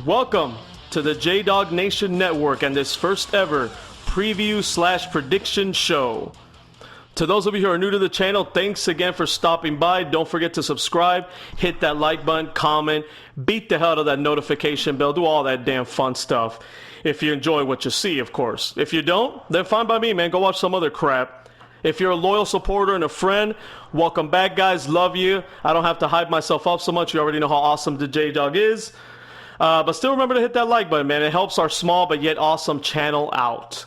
Welcome to the J-Dogg Nation Network and this first ever preview/prediction show. To those of you who are new to the channel, thanks again for stopping by. Don't forget to subscribe, hit that like button, comment, beat the hell out of that notification bell, do all that damn fun stuff. If you enjoy what you see, of course. If you don't, then fine by me, man. Go watch some other crap. If you're a loyal supporter and a friend, welcome back, guys. Love you. I don't have to hype myself up so much. You already know how awesome the J-Dogg is. But still remember to hit that like button, man. It helps our small but yet awesome channel out.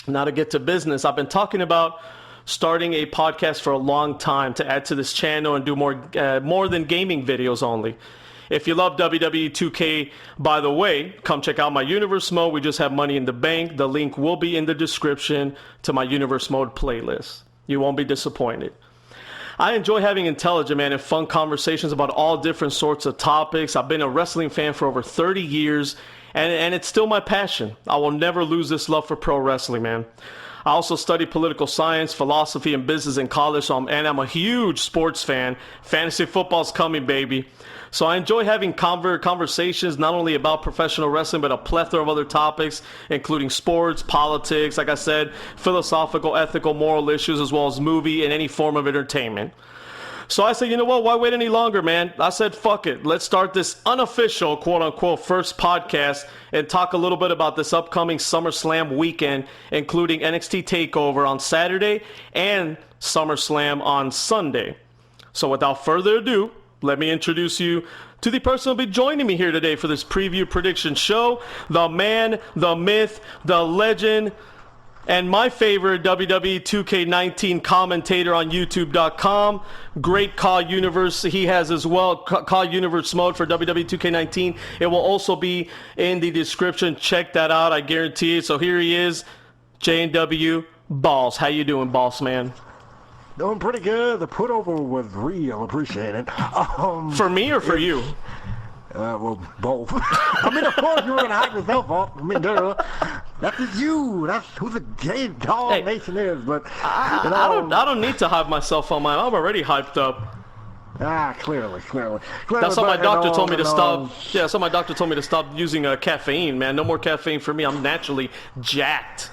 Now to get to business, I've been talking about starting a podcast for a long time to add to this channel and do more than gaming videos only. If you love WWE 2K, by the way, come check out my Universe Mode. We just have Money in the Bank. The link will be in the description to my Universe Mode playlist. You won't be disappointed. I enjoy having intelligent, man, and fun conversations about all different sorts of topics. I've been a wrestling fan for over 30 years, and it's still my passion. I will never lose this love for pro wrestling, man. I also studied political science, philosophy, and business in college, and I'm a huge sports fan. Fantasy football's coming, baby. So I enjoy having conversations not only about professional wrestling, but a plethora of other topics, including sports, politics, like I said, philosophical, ethical, moral issues, as well as movie and any form of entertainment. So I said, you know what, why wait any longer, man? I said, fuck it. Let's start this unofficial, quote-unquote, first podcast and talk a little bit about this upcoming SummerSlam weekend, including NXT Takeover on Saturday and SummerSlam on Sunday. So without further ado, let me introduce you to the person who will be joining me here today for this preview prediction show, the man, the myth, the legend, and my favorite WWE 2K19 commentator on YouTube.com. Great Call Universe he has as well. Call Universe mode for WWE 2K19. It will also be in the description. Check that out. I guarantee it. So here he is, JNW Boss. How you doing, boss man? Doing pretty good. The put over was real. Appreciate it. For me or for you? Well, both. I mean, of course, you were gonna hype yourself up. I mean, duh. That's just you. That's who the J-Dogg Nation is. But I don't need to hype myself on mine. I'm already hyped up. Clearly. That's how my doctor told me to stop. Yeah, so my doctor told me to stop using caffeine, man. No more caffeine for me. I'm naturally jacked.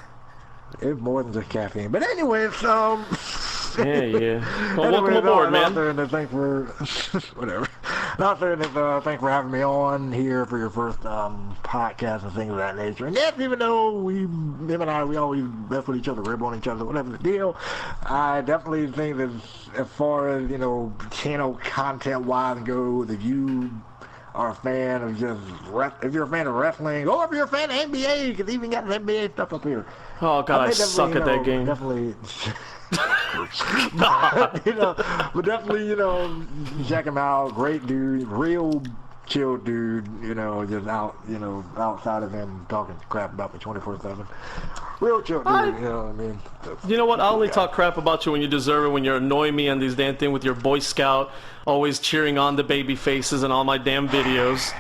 It's more than just caffeine. But anyways, Yeah. Well, welcome aboard, man. Thanks for whatever. Not saying that. Thanks for having me on here for your first podcast and things of that nature. And yes, even though him and I, we always mess with each other, rib on each other, whatever the deal. I definitely think that as far as channel content wise goes, if you are a fan of if you're a fan of wrestling, or if you're a fan of NBA, because even got an NBA stuff up here. Oh God, I suck at that game. Definitely. But definitely, check him out. Great dude, real chill dude. Just out, outside of him talking crap about me 24/7. Real chill dude. You know what I mean? You know what? I only talk crap about you when you deserve it. When you're annoying me on these damn thing with your Boy Scout, always cheering on the baby faces and all my damn videos.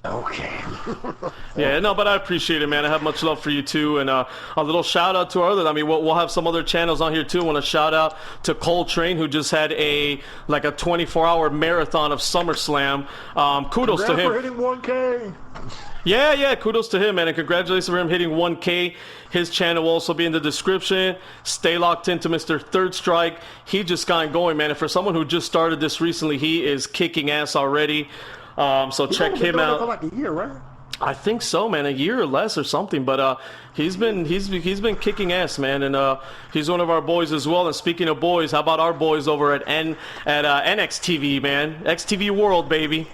Okay. Yeah, no, but I appreciate it, man. I have much love for you too, and a little shout out to our other. I mean, we'll have some other channels on here too. I want to shout out to Coltrane, who just had a 24-hour marathon of SummerSlam. Kudos to him for hitting 1K. Yeah, kudos to him, man, and congratulations for him hitting 1K. His channel will also be in the description. Stay locked into Mr. Third Strike. He just got going, man, and for someone who just started this recently, he is kicking ass already. So check him out. For like a year, right? I think so, man. A year or less or something. But he's been kicking ass, man, and he's one of our boys as well. And speaking of boys, how about our boys over at NXT, man? XTV World, baby.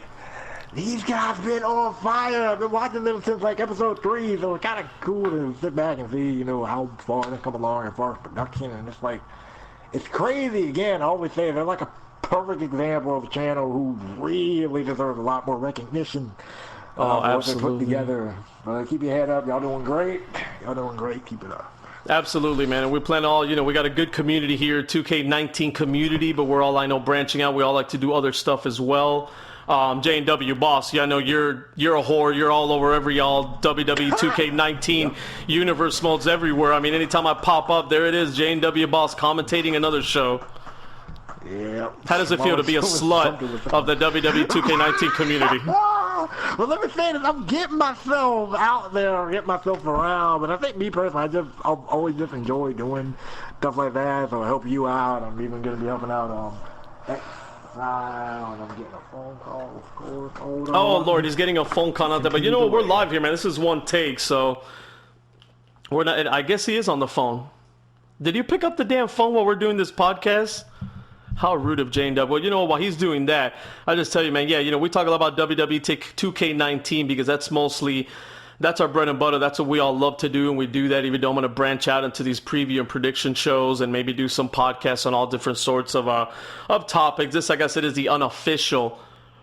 These guys been on fire. I've been watching them since like episode 3, so it's kind of cool to sit back and see, how far they come along as far as production. And it's crazy. Again, I always say they're like a perfect example of a channel who really deserves a lot more recognition. What they put together. Keep your head up. Y'all doing great. Keep it up. Absolutely, man. And we plan all, we got a good community here, 2K19 community, but we're all, branching out. We all like to do other stuff as well. JNW Boss, I know you're a whore. You're all over every WWE 2K19 universe modes everywhere. I mean, anytime I pop up, there it is, JNW Boss commentating another show. Yeah. How does it feel to be a slut of the WWE 2K19 community? Well, let me say this. I'm getting myself out there, getting myself around. But I think me personally, I've always just enjoyed doing stuff like that. So I help you out. I'm even going to be helping out and I'm getting a phone call, of course. Hold on. Oh, Lord, he's getting a phone call out there. But you know what? We're live here, man. This is one take, so we're not. I guess he is on the phone. Did you pick up the damn phone while we're doing this podcast? How rude of JNW. Well, you know, while he's doing that, I just tell you, man, yeah, you know, we talk a lot about WWE 2K19 because that's our bread and butter. That's what we all love to do, and we do that even though I'm going to branch out into these preview and prediction shows and maybe do some podcasts on all different sorts of topics. This, like I said, is the unofficial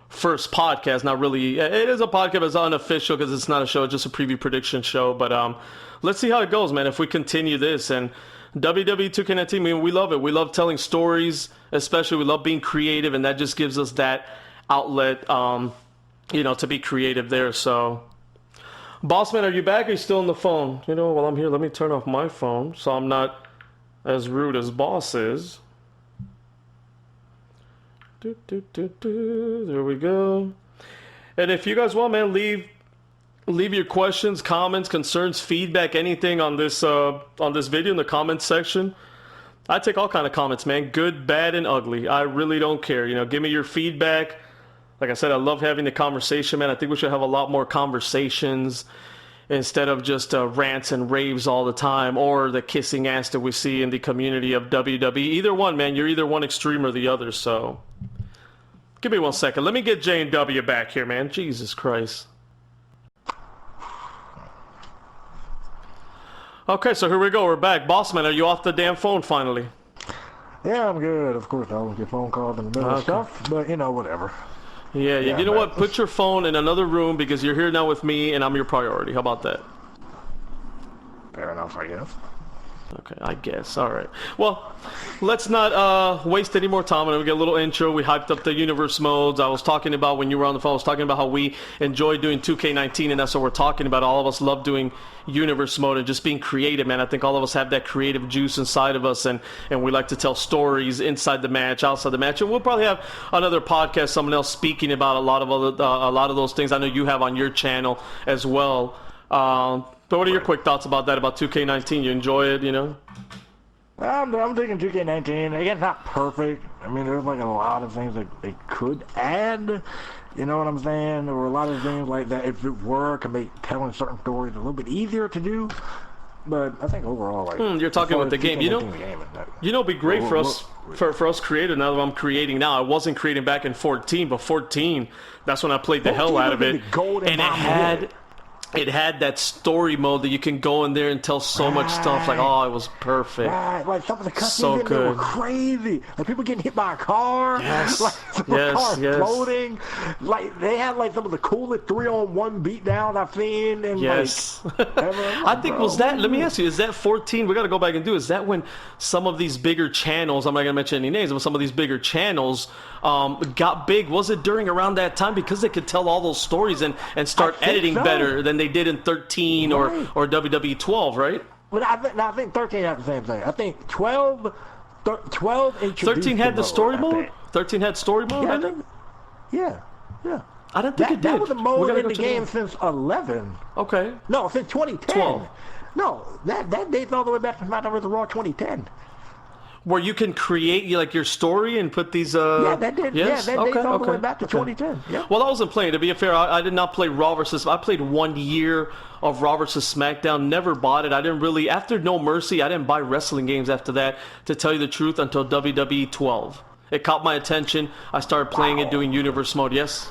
first podcast. Not really, it is a podcast, but it's unofficial because it's not a show, it's just a preview prediction show. But let's see how it goes, man, if we continue this. And WWE 2K19, I mean, we love it. We love telling stories, especially. We love being creative, and that just gives us that outlet, you know, to be creative there. So, Bossman, are you back? Or are you still on the phone? You know, while I'm here, let me turn off my phone so I'm not as rude as Boss is. There we go. And if you guys want, man, leave your questions, comments, concerns, feedback, anything on this video in the comments section. I take all kind of comments, man. Good, bad, and ugly. I really don't care. You know, give me your feedback. Like I said, I love having the conversation, man. I think we should have a lot more conversations instead of just rants and raves all the time, or the kissing ass that we see in the community of WWE. Either one, man. You're either one extreme or the other. So, give me 1 second. Let me get JNW back here, man. Jesus Christ. Okay, so here we go. We're back. Bossman, are you off the damn phone finally? Yeah, I'm good. Of course, I always get phone calls in the middle of stuff, but, you know, whatever. Yeah, you know what? Put your phone in another room because you're here now with me and I'm your priority. How about that? Fair enough, I guess. Okay, I guess. All right. Well, let's not waste any more time. We get a little intro. We hyped up the universe modes. I was talking about, when you were on the phone, I was talking about how we enjoy doing 2K19, and that's what we're talking about. All of us love doing universe mode and just being creative, man. I think all of us have that creative juice inside of us, and we like to tell stories inside the match, outside the match. And we'll probably have another podcast, someone else speaking about a lot of those things. I know you have on your channel as well. But what are your quick thoughts about that, about 2K19? You enjoy it, you know? I'm digging 2K19. Again, it's not perfect. I mean, there's like a lot of things that they could add. You know what I'm saying? There were a lot of things like that, if it were, could make telling certain stories a little bit easier to do. But I think overall, like... you're talking with the game. You know, it'd be great for us, for us creative, now that I'm creating now. I wasn't creating back in 14, but 14, that's when I played the hell out of it. And it had that story mode that you can go in there and tell so much stuff. Like, oh, it was perfect. Right, like some of the cutscenes in there were crazy. Like people getting hit by a car. Yes. Like cars floating. Like they had like some of the coolest 3-on-1 beatdown I've seen. And yes. Like, I think was that. Let me ask you: is that 14? We got to go back and do. Is that when some of these bigger channels? I'm not gonna mention any names, but some of these bigger channels got big. Was it during around that time because they could tell all those stories and start editing better than they did in 13 or WWE 12, right? But I think 13 had the same thing. I think 12 introduced 13 had the story mode? 13 had story mode? Yeah, I think, yeah. I don't think it did. That was the mode in the game since 11. Okay. No, since 2010. 12. No, that dates all the way back to SmackDown vs. Raw 2010. Where you can create like your story and put these yeah, that did. Yes? Yeah, that dates all the way back to 2010. Yeah. Well, I wasn't playing. To be fair, I did not play Raw versus. I played 1 year of Raw versus SmackDown. Never bought it. I didn't really. After No Mercy, I didn't buy wrestling games after that. To tell you the truth, until WWE 12, it caught my attention. I started playing it, doing universe mode. Yes.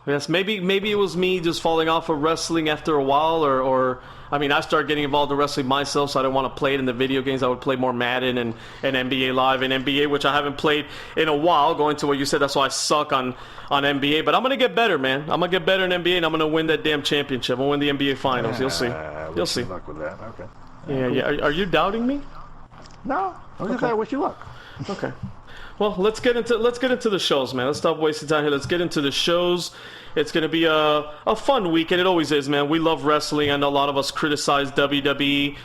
Maybe it was me just falling off of wrestling after a while, or I mean, I started getting involved in wrestling myself, so I didn't want to play it in the video games. I would play more Madden and NBA Live and NBA, which I haven't played in a while. Going to what you said, that's why I suck on NBA. But I'm gonna get better, man. I'm gonna get better in NBA, and I'm gonna win that damn championship. I'm gonna win the NBA Finals. You'll see. You'll see. Good luck with that. Okay. Yeah. Are you doubting me? No. I'm just saying, wish you luck. Okay. Well, let's get into the shows, man. Let's stop wasting time here. Let's get into the shows. It's going to be a fun weekend. It always is, man. We love wrestling. I know a lot of us criticize WWE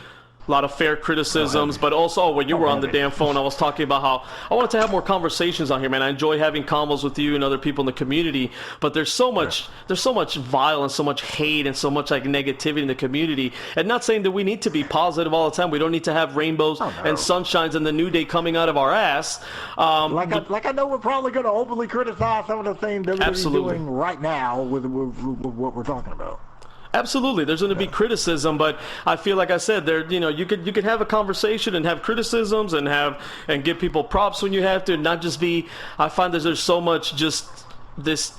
a lot of fair criticisms, but also when you were on the damn phone, I was talking about how I wanted to have more conversations on here, man. I enjoy having combos with you and other people in the community, but there's so much violence, so much hate, and so much like negativity in the community. And not saying that we need to be positive all the time. We don't need to have rainbows and sunshines and the new day coming out of our ass. Like I know we're probably going to openly criticize some of the things that we're doing right now with what we're talking about. Absolutely, there's going to be criticism, but I feel like I said, there, you could have a conversation and have criticisms and give people props when you have to, and not just be. I find that there's so much just this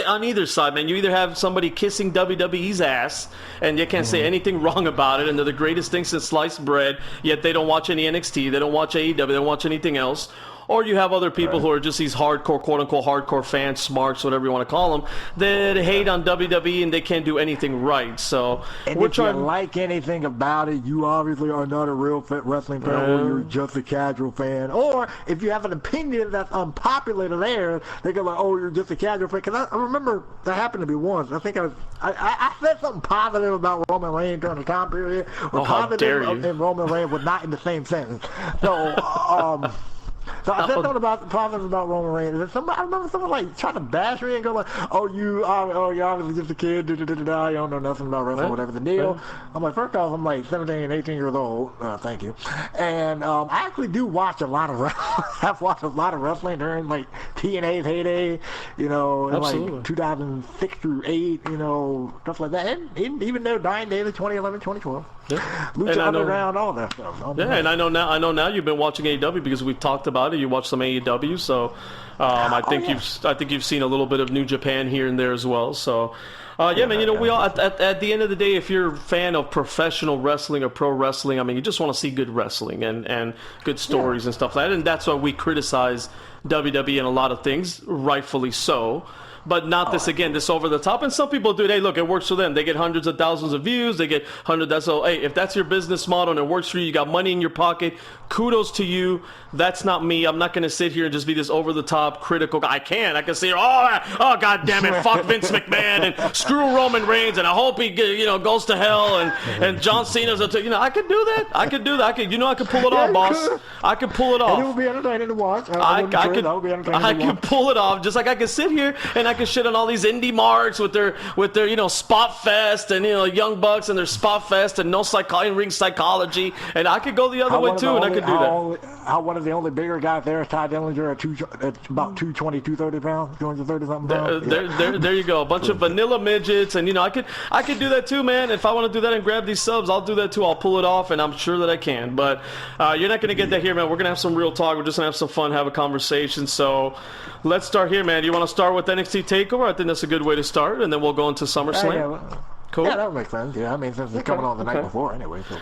on either side, man. You either have somebody kissing WWE's ass and you can't say anything wrong about it, and they're the greatest thing since sliced bread, yet they don't watch any NXT, they don't watch AEW, they don't watch anything else. Or you have other people who are just these hardcore, quote-unquote, hardcore fans, smarts, whatever you want to call them, that hate on WWE and they can't do anything right. So and if you like anything about it, you obviously are not a real wrestling fan, or you're just a casual fan. Or if you have an opinion that's unpopular there, they go like, oh, you're just a casual fan. Because I remember that happened to me once. I think I said something positive about Roman Reigns during the time period. Or positive and Roman Reigns were not in the same sentence. So, So I said something about positive about Roman Reigns. I remember someone like trying to bash me and go like, you're obviously just a kid, you don't know nothing about wrestling, whatever the deal. I'm like, first off, I'm like 17, 18 years old. Thank you. And I actually do watch a lot of wrestling. I've watched a lot of wrestling during like TNA's heyday, in like 2006 through 8, stuff like that. And even their dying days of 2011, 2012. Yeah. Lucha Underground, all that stuff. And I know now you've been watching AEW because we've talked about it. You watch some AEW, so I think you've seen a little bit of New Japan here and there as well. So man, we all at the end of the day, if you're a fan of professional wrestling or pro wrestling, I mean, you just want to see good wrestling and good stories and stuff like that. And that's why we criticize WWE in a lot of things, rightfully so. But not this over the top. And some people do it. Hey, look, it works for them. They get hundreds of thousands of views. They get hundreds. So, hey, if that's your business model and it works for you, you got money in your pocket, kudos to you. That's not me. I'm not going to sit here and just be this over the top critical guy. I can sit here, God damn it, fuck Vince McMahon and screw Roman Reigns and I hope he goes to hell and John Cena's I could do that. I could pull it off, boss. I could pull it off. And it would be entertaining to watch. I could pull it off, just like I could sit here and I could shit on all these indie marks with their spot fest and Young Bucks and their spot fest and no ring psychology, and I could go the other way too, and I could do that. One of the only bigger guys there is Ty Dillinger at about 220, 230 pounds, 230 something pounds. There you go, a bunch of vanilla midgets, and I could do that too, man. If I want to do that and grab these subs, I'll do that too. I'll pull it off, and I'm sure that I can. But you're not gonna get that here, man. We're gonna have some real talk. We're just gonna have some fun, have a conversation. So let's start here, man. You want to start with NXT Takeover? I think that's a good way to start, and then we'll go into SummerSlam. Cool. Yeah, that would make sense. Yeah, I mean, since it's coming on the night before anyway. So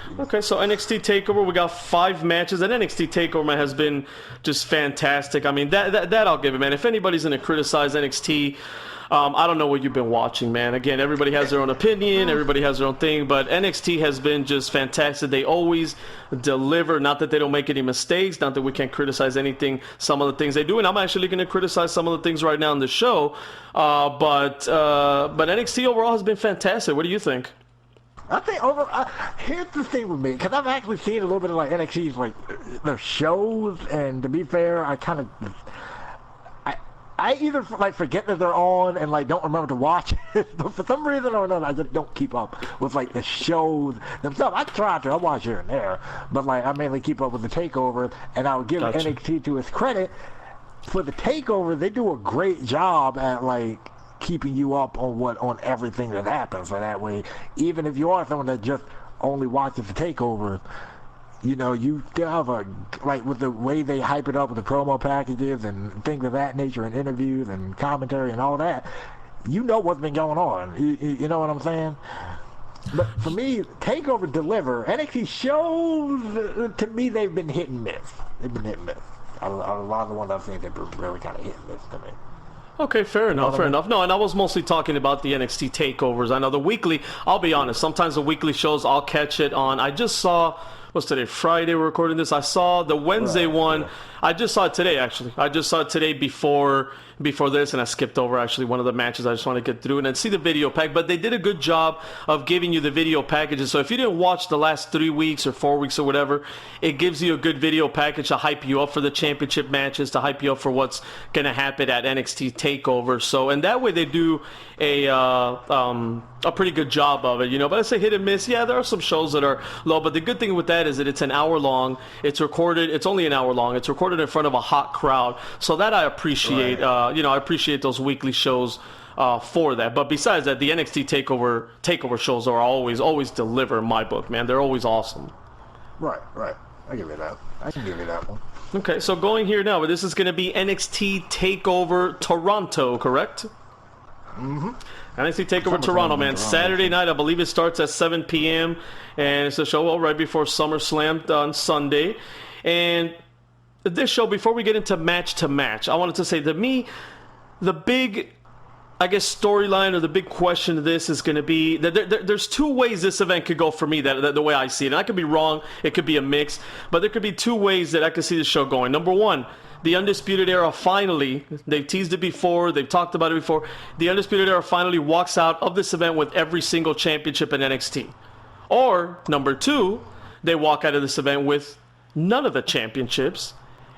NXT Takeover, we got 5 matches, and NXT Takeover, man, has been just fantastic. I mean, that I'll give it, man. If anybody's going to criticize NXT, I don't know what you've been watching, man. Again, everybody has their own opinion, everybody has their own thing, but NXT has been just fantastic. They always deliver, not that they don't make any mistakes, not that we can't criticize anything, some of the things they do, and I'm actually going to criticize some of the things right now in the show, but NXT overall has been fantastic. What do you think? I think here's the thing with me, because I've actually seen a little bit of like NXT's like their shows, and to be fair, I either like forget that they're on and like don't remember to watch it, but for some reason or another, I just don't keep up with like the shows themselves. I try to, I watch here and there, but like I mainly keep up with the Takeover, and I would give NXT to its credit for the Takeover. They do a great job at like keeping you up on everything that happens. So that way, even if you are someone that just only watches the Takeover, you still have with the way they hype it up with the promo packages and things of that nature and interviews and commentary and all that, what's been going on. You know what I'm saying? But for me, Takeover deliver. NXT shows, to me, they've been hit and miss. A lot of the ones I've seen, they've been really kind of hit and miss to me. Okay, fair enough. No, and I was mostly talking about the NXT takeovers. I know the weekly, I'll be honest, sometimes the weekly shows I'll catch it on. I just saw what's today? Friday we're recording this. I saw the Wednesday one. Yeah. I just saw it today, actually. I just saw it today before this, and I skipped over actually one of the matches. I just want to get through and then see the video pack. But they did a good job of giving you the video packages. So if you didn't watch the last 3 weeks or 4 weeks or whatever, it gives you a good video package to hype you up for the championship matches, to hype you up for what's going to happen at NXT Takeover. So, and that way they do a pretty good job of it, you know. But I say hit and miss. Yeah, there are some shows that are low, but the good thing with that is that it's an hour long. It's recorded. It's only an hour long. It's recorded in front of a hot crowd. So that I appreciate. Right. You know, I appreciate those weekly shows for that. But besides that, the NXT Takeover shows are always deliver in my book, man. They're always awesome. Right. I give you that. I can give you that one. Okay, so going here now, this is going to be NXT Takeover Toronto, correct? Mm-hmm. NXT Takeover Toronto, man. Saturday night, I believe it starts at 7 p.m. And it's a show right before SummerSlam on Sunday. And this show, before we get into match, I wanted to say, to me, the big, I guess, storyline or the big question to this is going to be that there's two ways this event could go for me, that the way I see it. And I could be wrong. It could be a mix. But there could be two ways that I could see the show going. Number one, the Undisputed Era finally, they've teased it before, they've talked about it before, the Undisputed Era finally walks out of this event with every single championship in NXT. Or, number two, they walk out of this event with none of the championships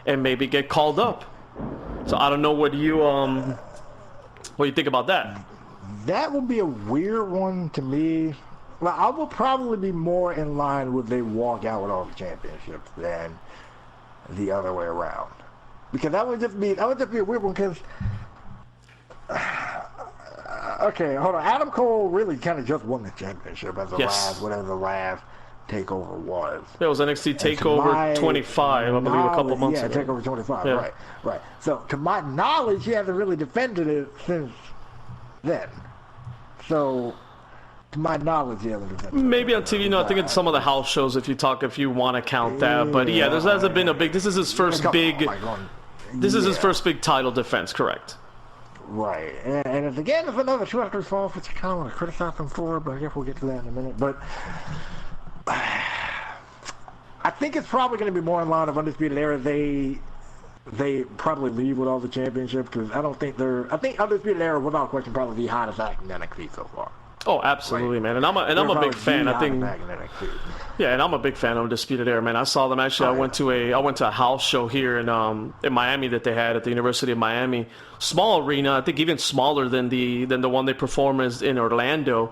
and maybe get called up. So I don't know what you think about that. That would be a weird one to me. Well, I will probably be more in line with they walk out with all the championships than the other way around. Because that would just be a weird one. Because okay, hold on. Adam Cole really kind of just won the championship as the last takeover was. It was NXT Takeover 25, I believe, a couple months ago. Yeah, Takeover 25. Right. So to my knowledge, he hasn't really defended it since then. So to my knowledge, he hasn't defended it. Maybe on TV, I think it's some of the house shows if you want to count that. But yeah, there hasn't been a big. This is his first big. This is his first big title defense, correct? Right, and it's another shoe after fall, which I kind of want to criticize him for, but I guess we'll get to that in a minute. But I think it's probably going to be more in line of Undisputed Era. They probably leave with all the championships because I think Undisputed Era, without question, probably the hottest act in NXT so far. Oh, absolutely, right. Man, and I'm a big fan. I think, yeah, and I'm a big fan of Undisputed Era, man. I saw them actually. I went to a house show here in Miami that they had at the University of Miami, small arena. I think even smaller than the one they perform in Orlando.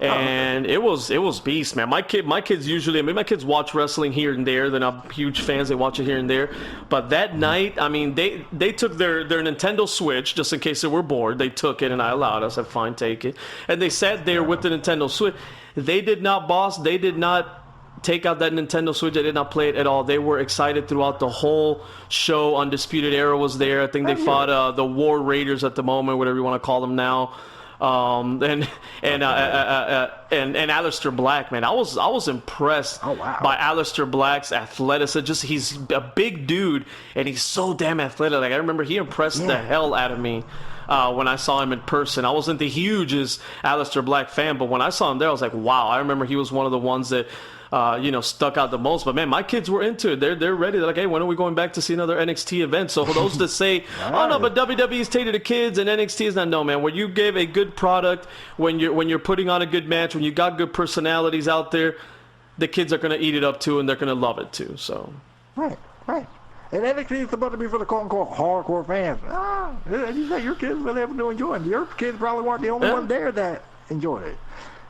And it was beast, man. My kids usually, my kids watch wrestling here and there. They're not huge fans. They watch it here and there. But that night, I mean, they took their Nintendo Switch just in case they were bored. They took it, and I allowed. I said, fine, take it. And they sat there with the Nintendo Switch. They did not, boss. They did not take out that Nintendo Switch. They did not play it at all. They were excited throughout the whole show. Undisputed Era was there. I think they fought the War Raiders at the moment, whatever you want to call them now. And Aleister Black, man, I was impressed by Aleister Black's athleticism. He's a big dude and he's so damn athletic. Like, I remember he impressed the hell out of me when I saw him in person. I wasn't the hugest Aleister Black fan, but when I saw him there, I was like, wow. I remember he was one of the ones that stuck out the most. But man, my kids were into it. They're ready. They're like, hey, when are we going back to see another NXT event? So for those that say, oh no, but WWE's taken the kids and NXT is not, no, man. When you give a good product, when you're putting on a good match, when you got good personalities out there, the kids are gonna eat it up too, and they're gonna love it too. So right. And NXT is supposed to be for the quote-unquote hardcore fans. You say your kids will able to enjoy it. Your kids probably weren't the only one there that enjoyed it.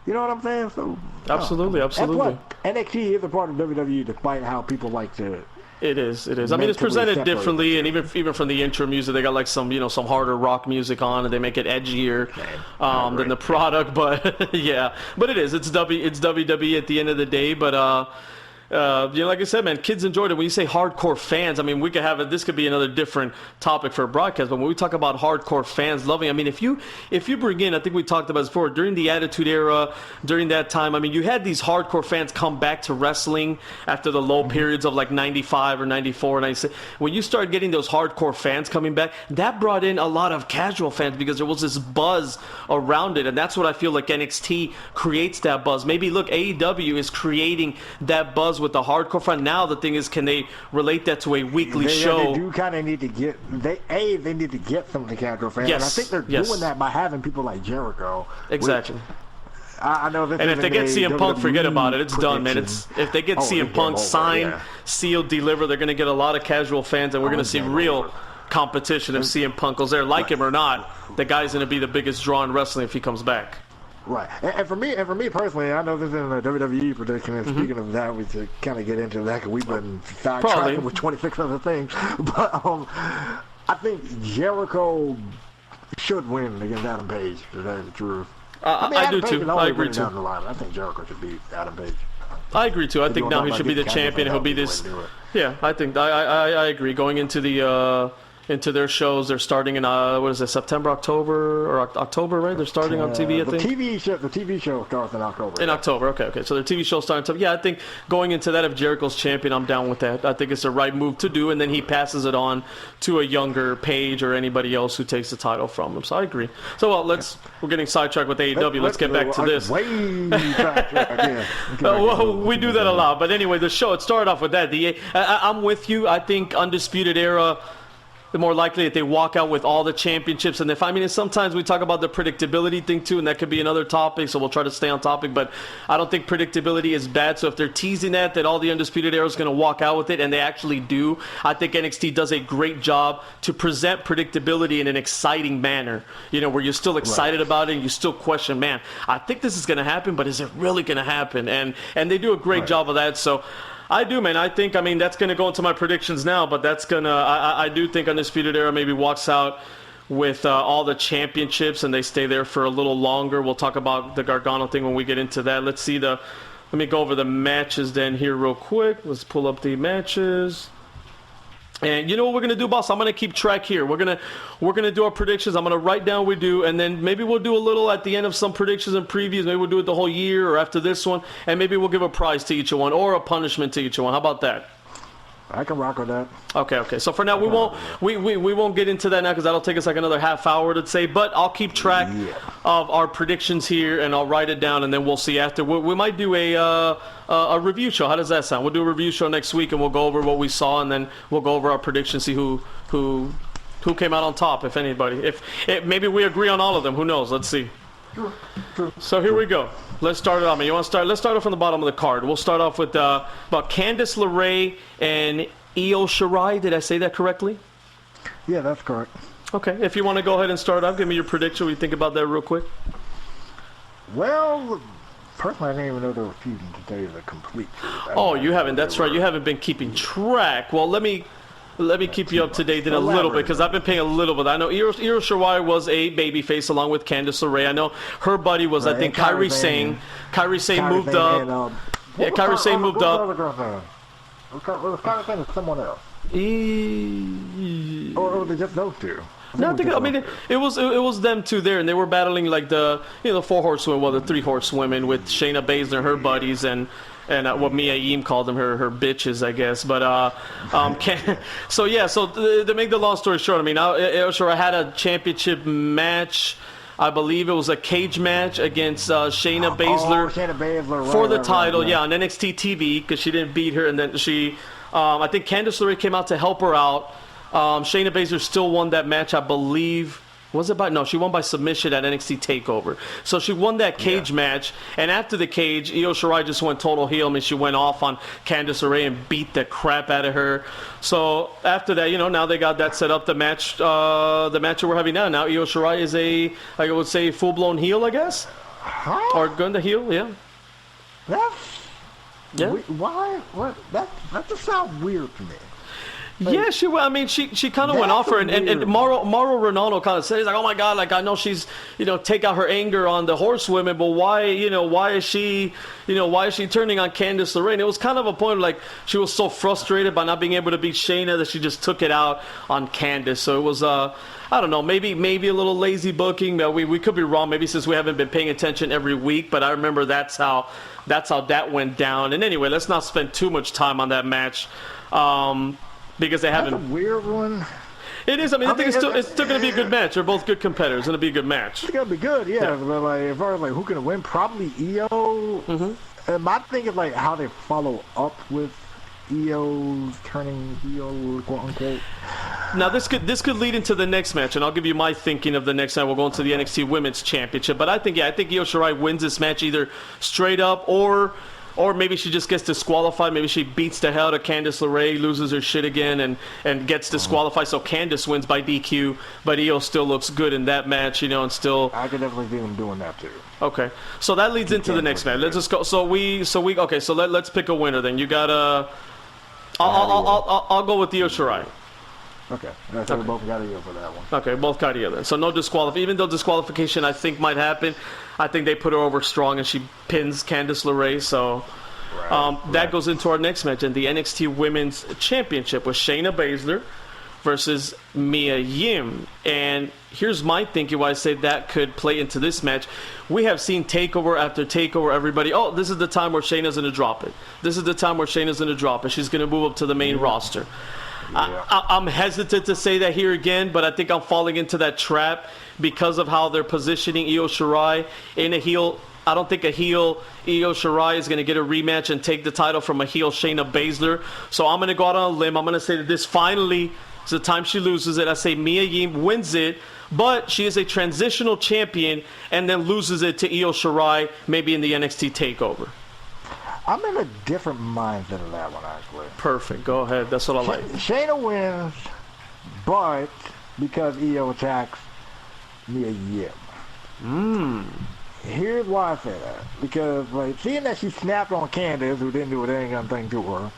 You know what I'm saying? So absolutely. And plus, NXT is a part of WWE, despite how people like to. It is. I mean, it's presented differently, and even from the intro music, they got like some harder rock music on, and they make it edgier than the product. But yeah, but it is. It's WWE at the end of the day. But like I said, man, kids enjoyed it. When you say hardcore fans, I mean, we could have this could be another different topic for a broadcast. But when we talk about hardcore fans loving, I mean, if you bring in, I think we talked about this before, during the Attitude Era, during that time, I mean, you had these hardcore fans come back to wrestling after the low periods of like 95 or 94, 96. When you started getting those hardcore fans coming back, that brought in a lot of casual fans because there was this buzz around it. And that's what I feel like NXT creates, that buzz. Maybe, look, AEW is creating that buzz was with the hardcore front. Now the thing is, can they relate that to a weekly show? They do kind of need to get they need to get some of the casual fans. Yes. And I think they're doing that by having people like Jericho. Exactly. I know this. And if they get CM Punk, forget about it. It's done, man. If they get CM Punk signed, sealed, deliver, they're going to get a lot of casual fans, and we're going to see real competition if CM Punk goes there. Like him or not, the guy's going to be the biggest draw in wrestling if he comes back. Right, and for me personally, I know this isn't a WWE prediction. And speaking of that, we should kind of get into that because we've been sidetracking with 26 other things. But I think Jericho should win against Adam Page. To tell you the truth. I do too. I agree too. I think Jericho should beat Adam Page. I agree too. I think now he should be the champion. He'll be this. Yeah, I think I agree. Going into into their shows, they're starting in what is it, September, October, right? They're starting on TV. I think the TV show starts in October. In October, okay. So their TV show starts. Yeah, I think going into that, if Jericho's champion, I'm down with that. I think it's the right move to do, and then he passes it on to a younger Page or anybody else who takes the title from him. So I agree. So we're getting sidetracked with AEW. Let's get back to this. Well, we do that a lot, but anyway, the show, it started off with that. I'm with you. I think Undisputed Era, the more likely that they walk out with all the championships. And sometimes we talk about the predictability thing too, and that could be another topic, so we'll try to stay on topic, but I don't think predictability is bad. So if they're teasing that all the Undisputed Era is going to walk out with it, and they actually do, I think NXT does a great job to present predictability in an exciting manner, where you're still excited about it, and you still question, man, I think this is going to happen, but is it really going to happen? And they do a great job of that. So I do, man. I think, that's going to go into my predictions now, but that's going to, I do think Undisputed Era maybe walks out with all the championships and they stay there for a little longer. We'll talk about the Gargano thing when we get into that. Let me go over the matches then here real quick. Let's pull up the matches. And you know what we're going to do, boss? I'm going to keep track here. We're going to do our predictions. I'm going to write down what we do, and then maybe we'll do a little at the end of some predictions and previews. Maybe we'll do it the whole year or after this one, and maybe we'll give a prize to each one or a punishment to each one. How about that? I can rock with that. Okay. So for now, we won't get into that now because that'll take us like another half hour to say. But I'll keep track of our predictions here, and I'll write it down, and then we'll see after. We might do a review show. How does that sound? We'll do a review show next week, and we'll go over what we saw, and then we'll go over our predictions, see who came out on top, if anybody. Maybe we agree on all of them. Who knows? Let's see. True. So here we go. Let's start it off. You want to start? Let's start off from the bottom of the card. We'll start off with about Candice LeRae and Io Shirai. Did I say that correctly? Yeah, that's correct. Okay. If you want to go ahead and start off, give me your prediction. What do you think about that real quick? Well, personally, I didn't even know they were feuding, to tell you the complete truth. Oh, you haven't. That's right. You haven't been keeping track. Well, let me keep you up to date in a little bit because I've been paying a little bit. I know Io Shirai was a babyface along with Candice LeRae. I know her buddy was, I think, Kairi Sane. Kairi Sane moved up. Kairi Sane moved up. Was Kairi Sane someone else? Or was it just those two? No, it was them two there, and they were battling like the 4 horsewomen, well, the 3 horsewomen with Shayna Baszler and her buddies, and what Mia Yim called them, her bitches, I guess. But so to make the long story short, Io Shirai had a championship match. I believe it was a cage match against Shayna Baszler for the title, on NXT TV, because she didn't beat her, and then I think Candice LeRae came out to help her out. Shayna Baszler still won that match, I believe. Was it by? No, she won by submission at NXT Takeover. So she won that cage match, and after the cage, Io Shirai just went total heel. She went off on Candice LeRae and beat the crap out of her. So after that, now they got that set up. The match that we're having now. Now Io Shirai is I would say, full-blown heel, I guess, or going to heel, yeah. Why? What? That just sounds weird to me. Yeah, she kind of went off her, and Mauro Ronaldo kind of said, he's like, oh my God, like I know she's, take out her anger on the horsewomen, but why is she turning on Candice LeRae? And it was kind of a point of like she was so frustrated by not being able to beat Shayna that she just took it out on Candice. So it was I don't know, maybe a little lazy booking. We could be wrong, maybe since we haven't been paying attention every week, but I remember that's how that went down. And anyway, let's not spend too much time on that match. Because they haven't. That's a weird one. It is. I think it's still going to be a good match. They're both good competitors. It's going to be a good match. It's going to be good, yeah. But as far as who can win, probably Io. And my thing is like how they follow up with EO's turning heel, quote unquote. Now this could lead into the next match, and I'll give you my thinking of the next time. We'll go into the NXT Women's Championship, but I think Io Shirai wins this match either straight up or maybe she just gets disqualified. Maybe she beats the hell out of Candice LeRae, loses her shit again, and gets disqualified. So Candice wins by DQ, but Io still looks good in that match, and still. I could definitely see them doing that too. Okay, so that leads into the next match. Let's just go. Okay, so let's pick a winner then. You got I'll go with Io Shirai. Okay, so we both got Io for that one. Okay, both got Io then. So no disqualification. Even though disqualification I think might happen, I think they put her over strong and she pins Candice LeRae. So that goes into our next match in the NXT Women's Championship with Shayna Baszler versus Mia Yim. And here's my thinking why I say that could play into this match. We have seen takeover after takeover, everybody, this is the time where Shayna's going to drop it. This is the time where Shayna's going to drop it. She's going to move up to the main roster. Yeah. I'm hesitant to say that here again, but I think I'm falling into that trap because of how they're positioning Io Shirai in a heel. I don't think a heel Io Shirai is going to get a rematch and take the title from a heel Shayna Baszler. So I'm going to go out on a limb. I'm going to say that this finally is the time she loses it. I say Mia Yim wins it, but she is a transitional champion and then loses it to Io Shirai maybe in the NXT TakeOver. I'm in a different mindset of that one, actually. Perfect. Go ahead. That's what I like. Shayna wins, but because Io attacks Mia Yim. Here's why I say that. Because, seeing that she snapped on Candice, who didn't do a dang thing to her,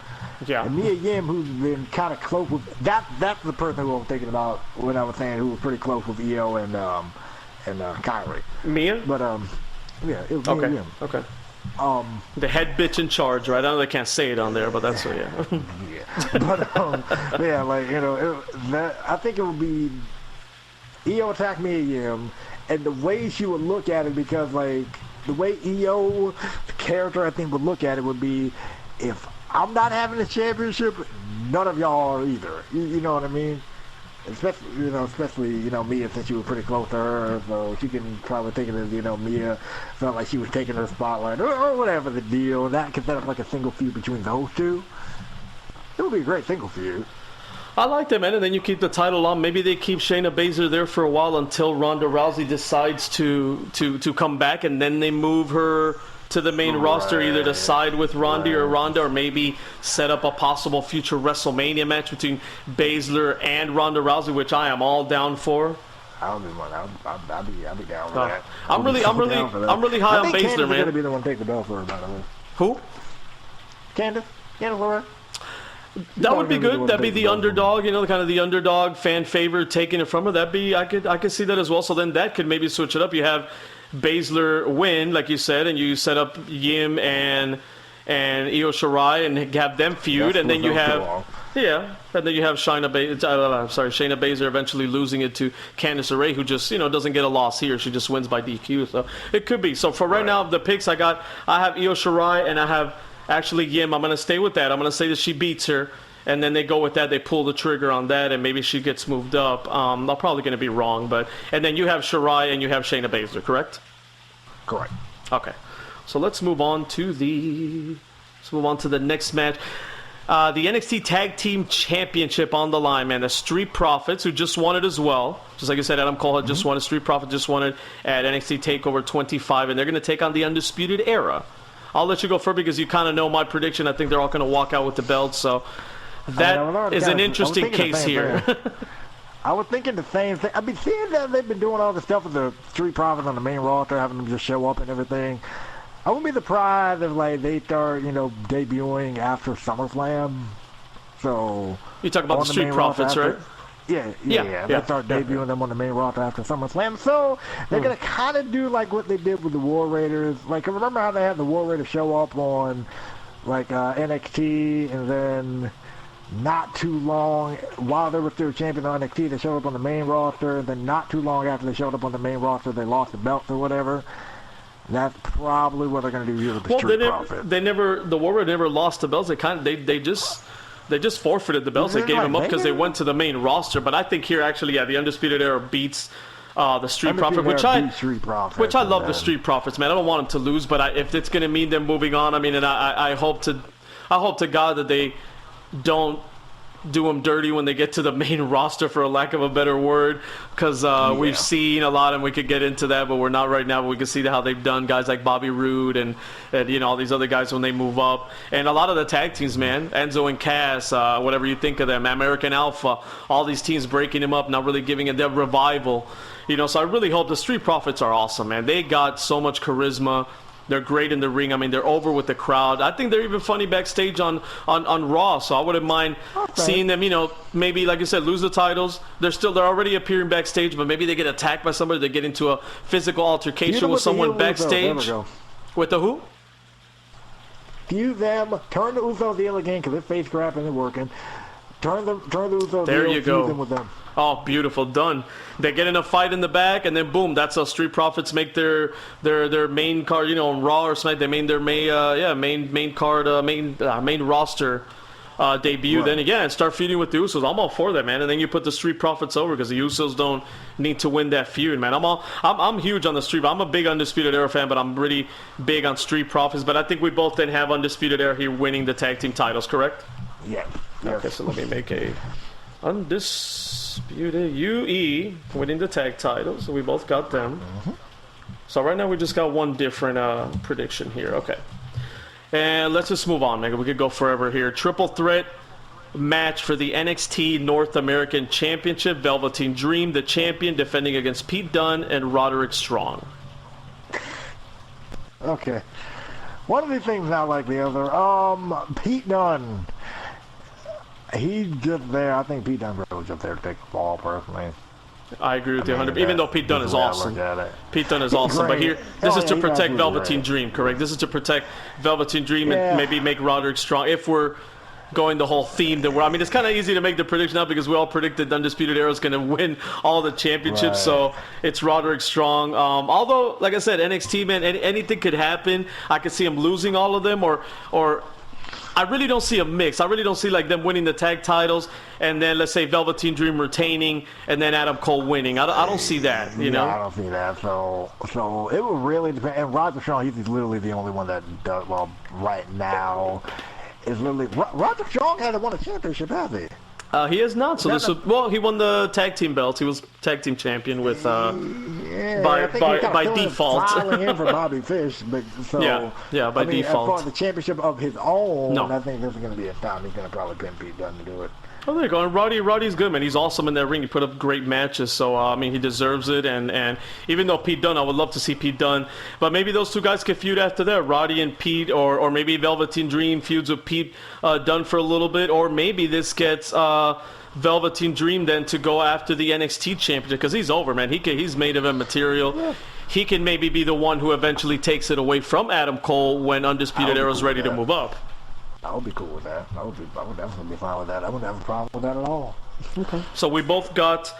and Mia Yim, who's been kind of close with... That's the person who I'm thinking about when I was saying who was pretty close with Io and Kyrie. Mia? But, yeah, it was Mia Yim. Okay. The head bitch in charge, right? I know they can't say it on there, but that's what, yeah. But I think it would be Io attack Mia Yim, and the way she would look at it, because the way Io, the character I think would look at it would be, if I'm not having a championship, none of y'all are either. You know what I mean? Especially Mia, since she was pretty close to her, so she can probably take it as Mia felt like she was taking her spotlight or whatever the deal. That could set up a single feud between those two. It would be a great single feud. I like that, man. And then you keep the title on. Maybe they keep Shayna Baszler there for a while until Ronda Rousey decides to come back, and then they move her to the main roster, either to side with Ronda or maybe set up a possible future WrestleMania match between Baszler and Ronda Rousey, which I am all down for. I'll be down with that. I'm really high on Baszler, man. Gonna be the one to take the belt for her, by the way. Who? Candice LeRae. That would be good. That'd be the underdog, kind of the underdog fan favorite taking it from her. I could see that as well. So then that could maybe switch it up. You have Baszler win, like you said, and you set up Yim and Io Shirai and have them feud, and then you have Shayna Baszler eventually losing it to Candice LeRae, who just doesn't get a loss here. She just wins by DQ. So it could be. So for right now, the picks I have Io Shirai and I have actually Yim. I'm going to stay with that. I'm going to say that she beats her. And then they go with that. They pull the trigger on that, and maybe she gets moved up. I'm probably going to be wrong, and then you have Shirai and you have Shayna Baszler, correct? Correct. Okay, so let's move on to the next match. The NXT Tag Team Championship on the line, man. The Street Profits, who just won it as well. Just like I said, Adam Cole had just won it. Street Profits just won it at NXT TakeOver 25, and they're going to take on the Undisputed Era. I'll let you go first because you kind of know my prediction. I think they're all going to walk out with the belts, so that is an interesting case here. I was thinking the same thing. I mean, seeing that they've been doing all the stuff with the Street Profits on the main roster, having them just show up and everything, I wouldn't be surprised if they start, debuting after SummerSlam. So you talk about the Street Profits, right? Yeah. They start debuting them on the main roster after SummerSlam. So they're gonna kind of do like what they did with the War Raiders. Remember how they had the War Raiders show up on NXT, and then not too long while they were still champion on NXT, they showed up on the main roster, and then not too long after they showed up on the main roster, they lost the belts or whatever. That's probably what they're going to do here with the Street Profits. The War Raiders never lost the belts. They just forfeited the belts. They gave them up because they went to the main roster. But I think here, actually, the Undisputed Era beats the Street Profits, which I love the Street Profits, man. I don't want them to lose, but if it's going to mean them moving on, I mean, and I hope to God that they don't do them dirty when they get to the main roster, for a lack of a better word, because we've seen a lot, and we could get into that, but we're not right now. But we can see how they've done guys like Bobby Roode and all these other guys when they move up, and a lot of the tag teams, man, Enzo and Cass, whatever you think of them, American Alpha, all these teams breaking them up, not really giving it their revival, So I really hope the Street Profits are awesome, man. They got so much charisma. They're great in the ring. I mean, they're over with the crowd. I think they're even funny backstage on Raw, so I wouldn't mind seeing them, maybe, like you said, lose the titles. They're already appearing backstage, but maybe they get attacked by somebody. They get into a physical altercation with someone backstage. With the who? Feud them, turn the Usos heel again, because their face grabbing and working. Turn the Usos there heel, you go. feud them with them. Oh, beautiful, done. They get in a fight in the back, and then boom, that's how Street Profits make their main card. On Raw or SmackDown, they made their main roster debut. Right. Then again, start feuding with the Usos. I'm all for that, man. And then you put the Street Profits over, because the Usos don't need to win that feud, man. I'm huge on the Street. I'm a big Undisputed Era fan, but I'm really big on Street Profits. But I think we both then have Undisputed Era here winning the tag team titles, correct? Yeah. Okay, so let me make a Undisputed UE winning the tag titles. So we both got them. Mm-hmm. So right now we just got one different prediction here. Okay. And let's just move on, man. We could go forever here. Triple threat match for the NXT North American Championship. Velveteen Dream, the champion, defending against Pete Dunne and Roderick Strong. Okay. One of these things not like the other. Pete Dunne. He's just there. I think Pete Dunne goes up there to take the ball, personally. I agree with you 100%. Even though Pete Dunne is awesome. Pete Dunne is awesome. But here, this is to protect Velveteen Dream, correct? This is to protect Velveteen Dream and maybe make Roderick Strong. If we're going the whole theme that it's kind of easy to make the prediction now, because we all predicted the Undisputed Era is going to win all the championships. Right. So it's Roderick Strong. Although, like I said, NXT, man, anything could happen. I could see him losing all of them, or I really don't see a mix. I really don't see like them winning the tag titles and then, let's say, Velveteen Dream retaining and then Adam Cole winning. I don't see that, you know? I don't see that. So it would really depend. And Roderick Strong, he's literally the only one that does well right now. Is literally Roderick Strong hasn't won a championship, has he? He has not. So he won the tag team belts. He was tag team champion with by default. Filing in for Bobby Fish, but by default. As far as the championship of his own, I think this is going to be a time he's going to probably pin Pete Dunne to do it. Oh, there you go. And Roddy's good, man. He's awesome in that ring. He put up great matches, so he deserves it. And even though Pete Dunne, I would love to see Pete Dunne, but maybe those two guys could feud after that. Roddy and Pete, or maybe Velveteen Dream feuds with Pete Dunne for a little bit, or maybe this gets Velveteen Dream then to go after the NXT championship, because he's over, man. He's made event material. Yeah. He can maybe be the one who eventually takes it away from Adam Cole when Undisputed Era is ready to move up. I would be cool with that. I would definitely be fine with that. I wouldn't have a problem with that at all. Okay. So we both got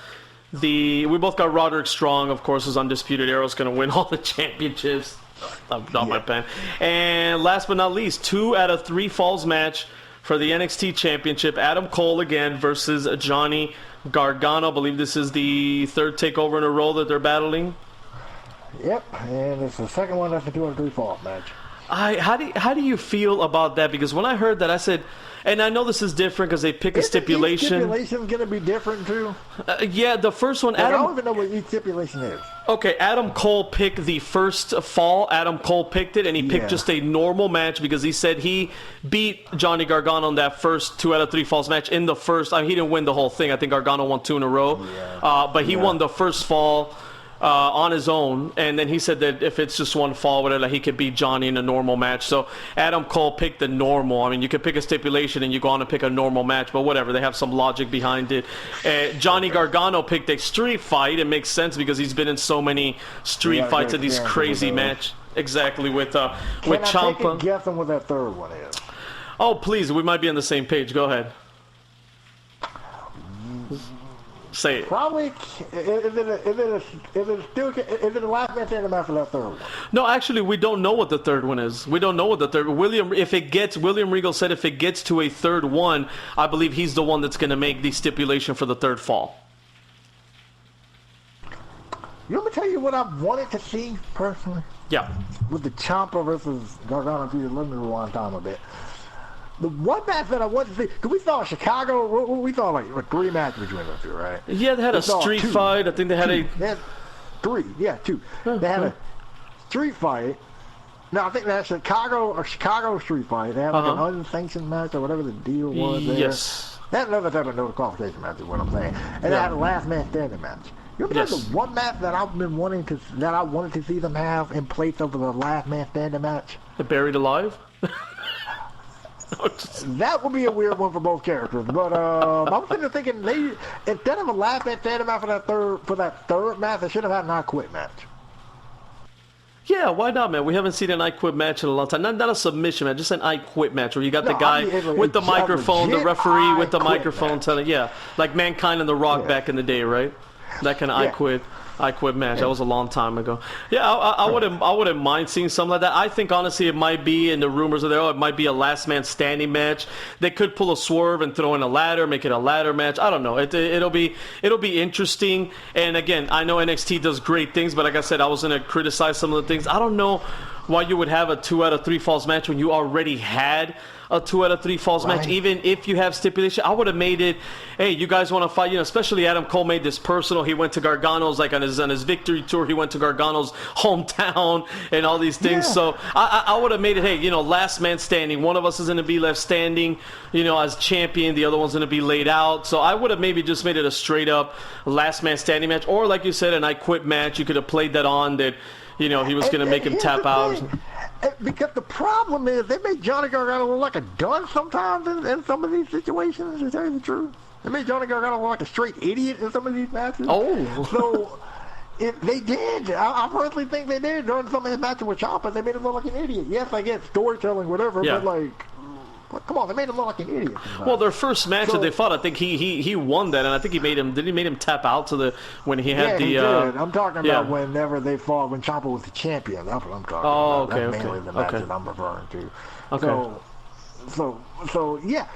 Roderick Strong, of course, is Undisputed Era is going to win all the championships. Not my pen. And last but not least, 2 out of 3 falls match for the NXT Championship. Adam Cole again versus Johnny Gargano. I believe this is the 3rd takeover in a row that they're battling. Yep, and it's the second one after 2 out of 3 falls match. How do you feel about that? Because when I heard that, I said, and I know this is different because they pick a stipulation. Each stipulation's going to be different too. Yeah, the first one. I don't even know what each stipulation is. Okay, Adam Cole picked the first fall. Adam Cole picked it, and he picked just a normal match because he said he beat Johnny Gargano in that first 2 out of 3 falls match. In the first, he didn't win the whole thing. I think Gargano won 2 in a row, but he won the first fall. On his own, and then he said that if it's just one fall, whatever, he could beat Johnny in a normal match. So Adam Cole picked the normal. I mean, you could pick a stipulation and you go on and pick a normal match, but whatever, they have some logic behind it. Johnny Gargano picked a street fight. It makes sense because he's been in so many street fights in these crazy matches. Exactly, with Ciampa. Can I guess on what that third one is? Oh, please, we might be on the same page. Go ahead. Say it. Probably. Is it the last match or the match for that third one? No, actually, we don't know what the third one is. We don't know what the third. William Regal said if it gets to a third one, I believe he's the one that's going to make the stipulation for the third fall. You want me to tell you what I wanted to see personally? Yeah. With the Ciampa versus Gargano feud, let me rewind time a bit. The one match that I wanted to see, because we saw Chicago, we saw like 3 matches between those two, right? Yeah, they had a street fight. I think they had They had 3, yeah, 2. They had a street fight. No, I think that's Chicago street fight. They had like an unsanctioned match or whatever the deal was there. Yes. They had another type of no qualification match is what I'm saying. And they had a last man standing match. You remember the one match that I wanted to see them have in place of the last man standing match? The Buried Alive? That would be a weird one for both characters. But I was thinking they, instead of a last man standing match for that third match, they should have had an I Quit match. Yeah, why not, man? We haven't seen an I Quit match in a long time. Not a submission match, just an I Quit match where you got the guy with the microphone, the referee with the microphone telling, like Mankind and The Rock back in the day, right? That kind of I Quit match. That was a long time ago. Yeah, I wouldn't mind seeing something like that. I think honestly it might be, and the rumors are there, it might be a last man standing match. They could pull a swerve and throw in a ladder, make it a ladder match. I don't know. It'll be interesting. And again, I know NXT does great things, but like I said, I was gonna criticize some of the things. I don't know why you would have a 2 out of 3 falls match when you already had a 2 out of 3 falls match. Even if you have stipulation, I would have made it, hey, you guys want to fight, especially Adam Cole made this personal. He went to Gargano's, like on his victory tour, he went to Gargano's hometown and all these things. So I would have made it, hey, last man standing. One of us is going to be left standing, as champion. The other one's going to be laid out. So I would have maybe just made it a straight up last man standing match. Or like you said, an I Quit match. You could have played that on that, he was going to make him tap out. Because the problem is they make Johnny Gargano look like a dunce sometimes in some of these situations, to tell you the truth. They made Johnny Gargano look like a straight idiot in some of these matches. Oh. So, they did. I personally think they did during some of his matches with Ciampa. They made him look like an idiot. Yes, I get storytelling, whatever, but come on, they made him look like an idiot sometimes. Well, their first match that they fought, I think he won that, and I think he made him tap out to when he had the. He did. I'm talking about whenever they fought when Ciampa was the champion. That's what I'm talking about. That's mainly the match that I'm referring to. Okay. So yeah,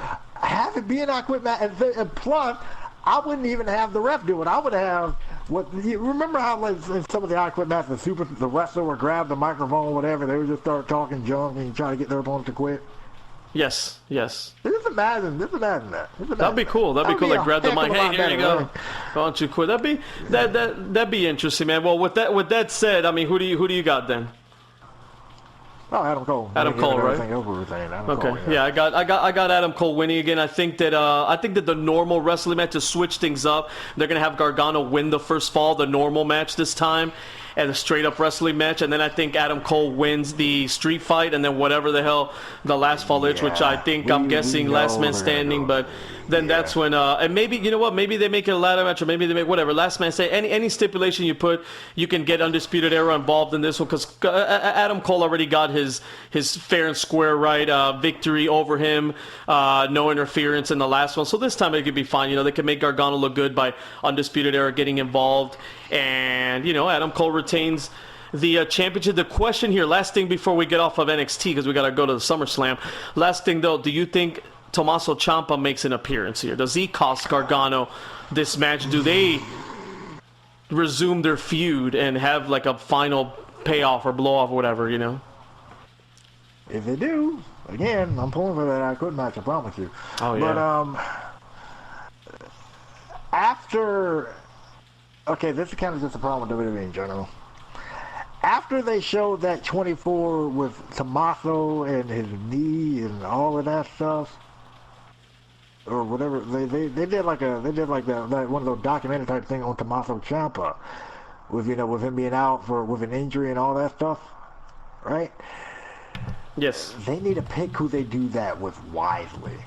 have it be an I Quit match, and plus, I wouldn't even have the ref do it. I would have remember how like in some of the I Quit matches, the wrestler would grab the microphone or whatever, they would just start talking junk and try to get their opponent to quit. Yes. Just imagine that. That'd be cool. That'd be cool. Like grab the mic. Hey, here you go. Why don't you quit? That'd be interesting, man. Well, with that said, I mean, who do you got then? Oh, Adam Cole. Adam Cole, right? Okay. Yeah, I got Adam Cole winning again. I think that the normal wrestling match to switch things up, they're gonna have Gargano win the first fall, the normal match this time, and a straight-up wrestling match, and then I think Adam Cole wins the street fight, and then whatever the hell the last fall is, which I think I'm guessing last man standing, but then that's when, and maybe, you know what, maybe they make it a ladder match, or maybe they make whatever, last man standing, any stipulation you put, you can get Undisputed Era involved in this one, because Adam Cole already got his fair and square victory over him, no interference in the last one, so this time it could be fine, they can make Gargano look good by Undisputed Era getting involved, and, Adam Cole retains the championship. The question here, last thing before we get off of NXT, because we got to go to the SummerSlam. Last thing, though, do you think Tommaso Ciampa makes an appearance here? Does he cost Gargano this match? Do they resume their feud and have like a final payoff or blow-off or whatever, If they do, again, I'm pulling for that I Quit match, I promise you. Oh, yeah. But, after... Okay, this is kind of just a problem with WWE in general. After they showed that 24 with Tommaso and his knee and all of that stuff, or whatever, they did like that one of those documentary type thing on Tommaso Ciampa, with with him being out with an injury and all that stuff, right? Yes. They need to pick who they do that with wisely,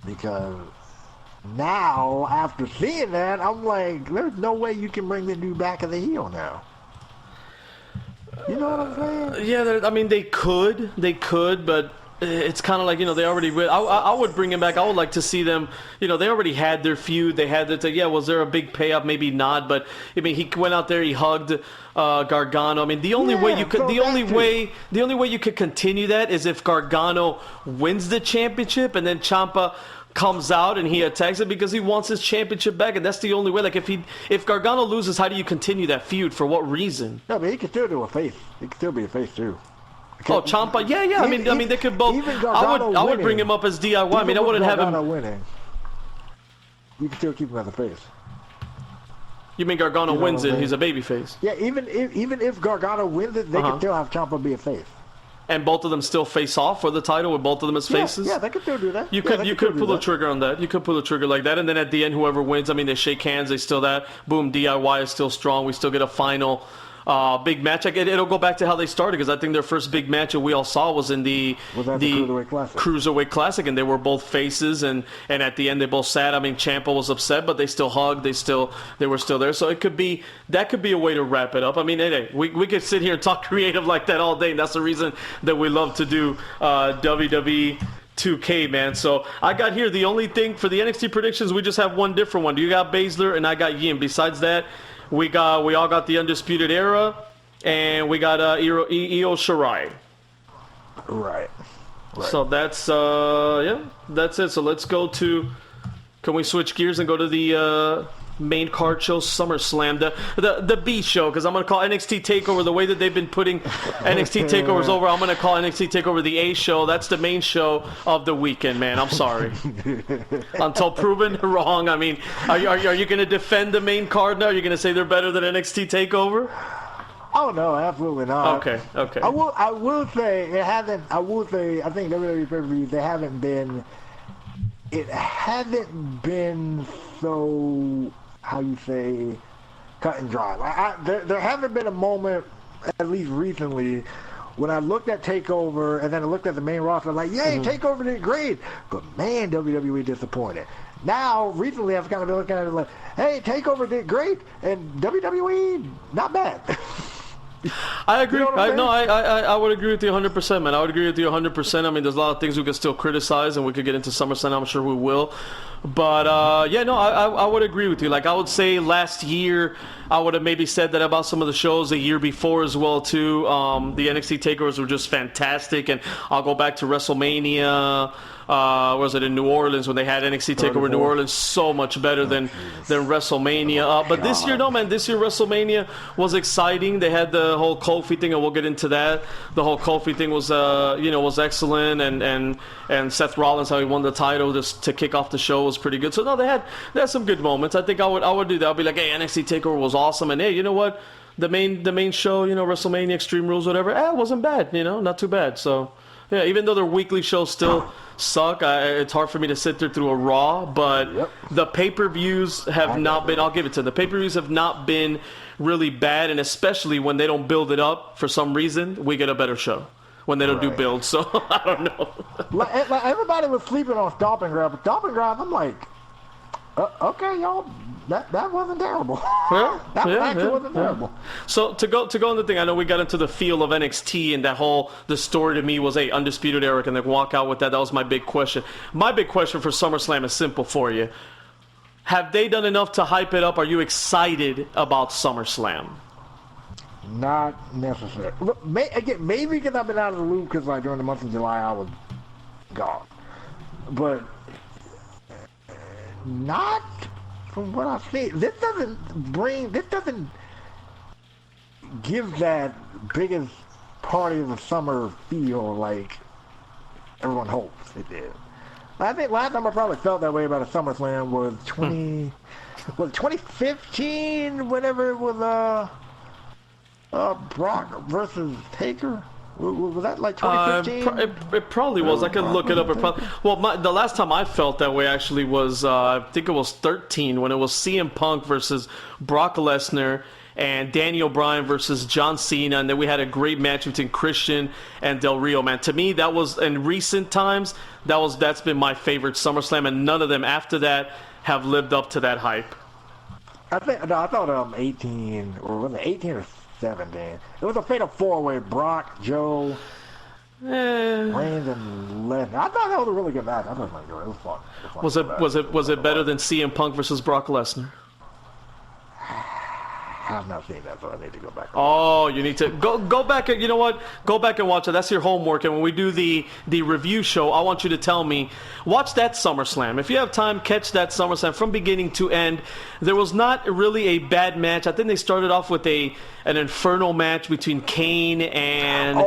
because now, after seeing that, I'm like, there's no way you can bring the dude back as a heel now. You know what I'm saying? Yeah, I mean, they could, but it's kind of like, they already, I would bring him back. I would like to see them, they already had their feud. They had their, was there a big payoff? Maybe not, but, I mean, he went out there, he hugged Gargano. I mean, the only way you could continue that is if Gargano wins the championship and then Ciampa comes out and he attacks it because he wants his championship back, and that's the only way. Like if Gargano loses, how do you continue that feud? For what reason? No, but he could still do a face. He could still be a face too. Oh, Ciampa, yeah. I mean, they could both. I would bring him up as DIY. I mean, I wouldn't have him winning. You can still keep him as a face. You mean Gargano wins it? He's a babyface. Yeah, even if Gargano wins it, they can still have Ciampa be a face. And both of them still face off for the title with both of them as faces? Yeah, they could still do that. You could pull a trigger on that. You could pull a trigger like that. And then at the end, whoever wins, I mean, they shake hands. They still that. Boom, DIY is still strong. We still get a final big match. It'll go back to how they started, because I think their first big match that we all saw was in the Cruiserweight Classic, and they were both faces, and at the end they both sat. I mean, Ciampa was upset, but they still hugged. They were still there. So that could be a way to wrap it up. I mean, hey, we could sit here and talk creative like that all day, and that's the reason that we love to do WWE 2K, man. So I got here the only thing for the NXT predictions. We just have one different one. You got Baszler and I got Yin. Besides that, we all got the Undisputed Era, and we got Io Shirai. Right. So that's that's it. So let's go to. Can we switch gears and go to the main card show, SummerSlam, the B show? Because I'm gonna call NXT Takeover the way that they've been putting NXT Takeovers over. I'm gonna call NXT Takeover the A show. That's the main show of the weekend, man. I'm sorry. Until proven wrong. I mean, are you gonna defend the main card now? Are you gonna say they're better than NXT Takeover? Oh no, absolutely not. Okay. I will say it hasn't. I think WWE pay-per-views, they haven't been. It hasn't been so, how you say, cut and dry. There hasn't been a moment, at least recently, when I looked at TakeOver and then I looked at the main roster, I'm like, yay, TakeOver did great, but man, WWE disappointed. Now, recently, I've kind of been looking at it like, hey, TakeOver did great, and WWE, not bad. I agree. You know I would agree with you 100%, man. I would agree with you 100%. I mean, there's a lot of things we can still criticize, and we could get into SummerSlam. I'm sure we will. But, I would agree with you. Like, I would say last year, I would have maybe said that about some of the shows the year before as well, too. The NXT TakeOvers were just fantastic, and I'll go back to WrestleMania. Was it in New Orleans when they had NXT TakeOver New Orleans? So much better than WrestleMania. But this year, no, man. This year WrestleMania was exciting. They had the whole Kofi thing, and we'll get into that. The whole Kofi thing was, was excellent, and Seth Rollins, how he won the title just to kick off the show, was pretty good. So no, they had some good moments. I think I would do that. I'd be like, hey, NXT TakeOver was awesome, and hey, you know what? The main show, WrestleMania, Extreme Rules, whatever, it wasn't bad. Not too bad. So. Yeah, even though their weekly shows still suck, it's hard for me to sit there through a Raw, but the pay-per-views have not been, I'll give it to them, the pay-per-views have not been really bad, and especially when they don't build it up for some reason, we get a better show when they don't do build, so I don't know. like everybody was sleeping on Stomping Ground, but Stomping Ground, I'm like, okay, y'all, that wasn't terrible. That actually wasn't terrible. So to go on the thing, I know we got into the feel of NXT, and the story to me was, hey, Undisputed Era, and then walk out with that. That was my big question. My big question for SummerSlam is simple for you. Have they done enough to hype it up? Are you excited about SummerSlam? Not necessarily. Maybe because I've been out of the loop, because like during the month of July I was gone. But not from what I see. This doesn't give that biggest party of the summer feel like everyone hopes it did. I think last time I probably felt that way about a SummerSlam was 2015, whenever it was Brock versus Taker. Was that like 2015? It probably was. I could look it up. The last time I felt that way actually was, I think it was 13, when it was CM Punk versus Brock Lesnar and Daniel Bryan versus John Cena, and then we had a great match between Christian and Del Rio. Man, to me, that was, in recent times, that's been my favorite SummerSlam, and none of them after that have lived up to that hype. I thought 18, or was it 18 or 17? It was a fatal four-way: Brock, Joe, Reigns, and Lesnar. I thought that was a really good match. I thought it was fun. Was it better than CM Punk versus Brock Lesnar? have not seen that, so I need to go back. Oh, you need to go back and, you know what? Go back and watch it. That's your homework. And when we do the review show, I want you to tell me, watch that SummerSlam. If you have time, catch that SummerSlam from beginning to end. There was not really a bad match. I think they started off with an Inferno match between Kane and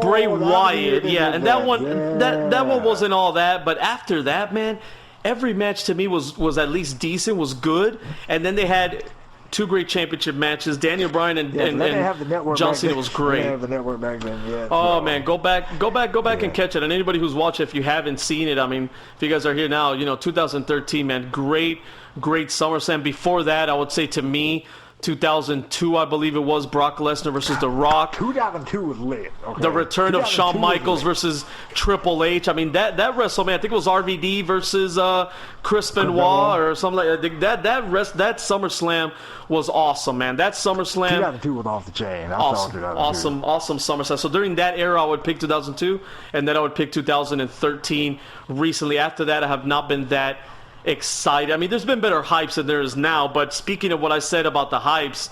Bray Wyatt. Yeah, and that one wasn't all that. But after that, man, every match to me was at least decent, was good. And then they had two great championship matches. Daniel Bryan and John Cena was great. They have the network back then, yeah. Oh man, go back and catch it. And anybody who's watching, if you haven't seen it, I mean, if you guys are here now, 2013, man, great SummerSlam. Before that, I would say to me, 2002, I believe it was, Brock Lesnar versus The Rock. 2002 was lit. Okay. The return of Shawn Michaels versus Triple H. I mean, that WrestleMania, I think it was RVD versus Chris Benoit or something like that. That SummerSlam was awesome, man. That SummerSlam. 2002 was off the chain. Awesome SummerSlam. So during that era, I would pick 2002, and then I would pick 2013. Recently, after that, I have not been that excited. I mean, there's been better hypes than there is now, but speaking of what I said about the hypes,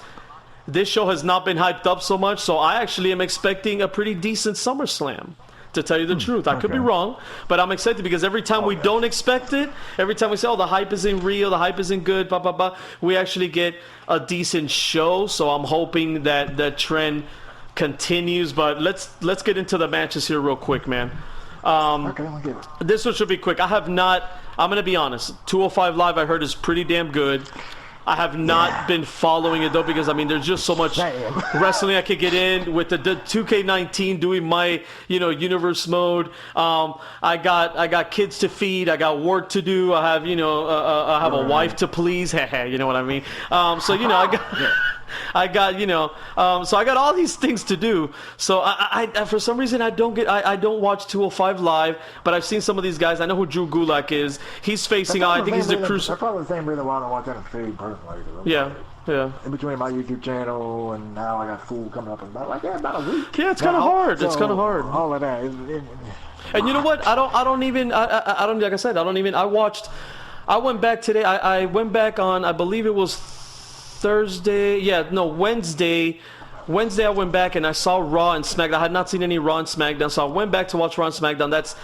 this show has not been hyped up so much, so I actually am expecting a pretty decent SummerSlam, to tell you the truth. I could be wrong, but I'm excited because every time we don't expect it, every time we say, the hype isn't real, the hype isn't good, we actually get a decent show, so I'm hoping that the trend continues. But let's get into the matches here real quick, man. This one should be quick. I'm going to be honest. 205 Live, I heard, is pretty damn good. I have not been following it, though, because, I mean, there's just so much wrestling I could get in with the 2K19 doing my, universe mode. I got kids to feed. I got work to do. I have, I have a wife to please. You know what I mean? I got, so I got all these things to do. So I for some reason I don't watch 205 Live, but I've seen some of these guys. I know who Drew Gulak is. He's facing, I think he's the Cruiser. That's probably the same reason why I don't watch NXT personally. Yeah. In between my YouTube channel and now I got school coming up in about a week. Yeah, it's kind of hard. It's kind of hard. All of that. And you know what? I like I said, I went back today. I went back on, I believe it was Wednesday. Wednesday I went back and I saw Raw and SmackDown. I had not seen any Raw and SmackDown, so I went back to watch Raw and SmackDown. That's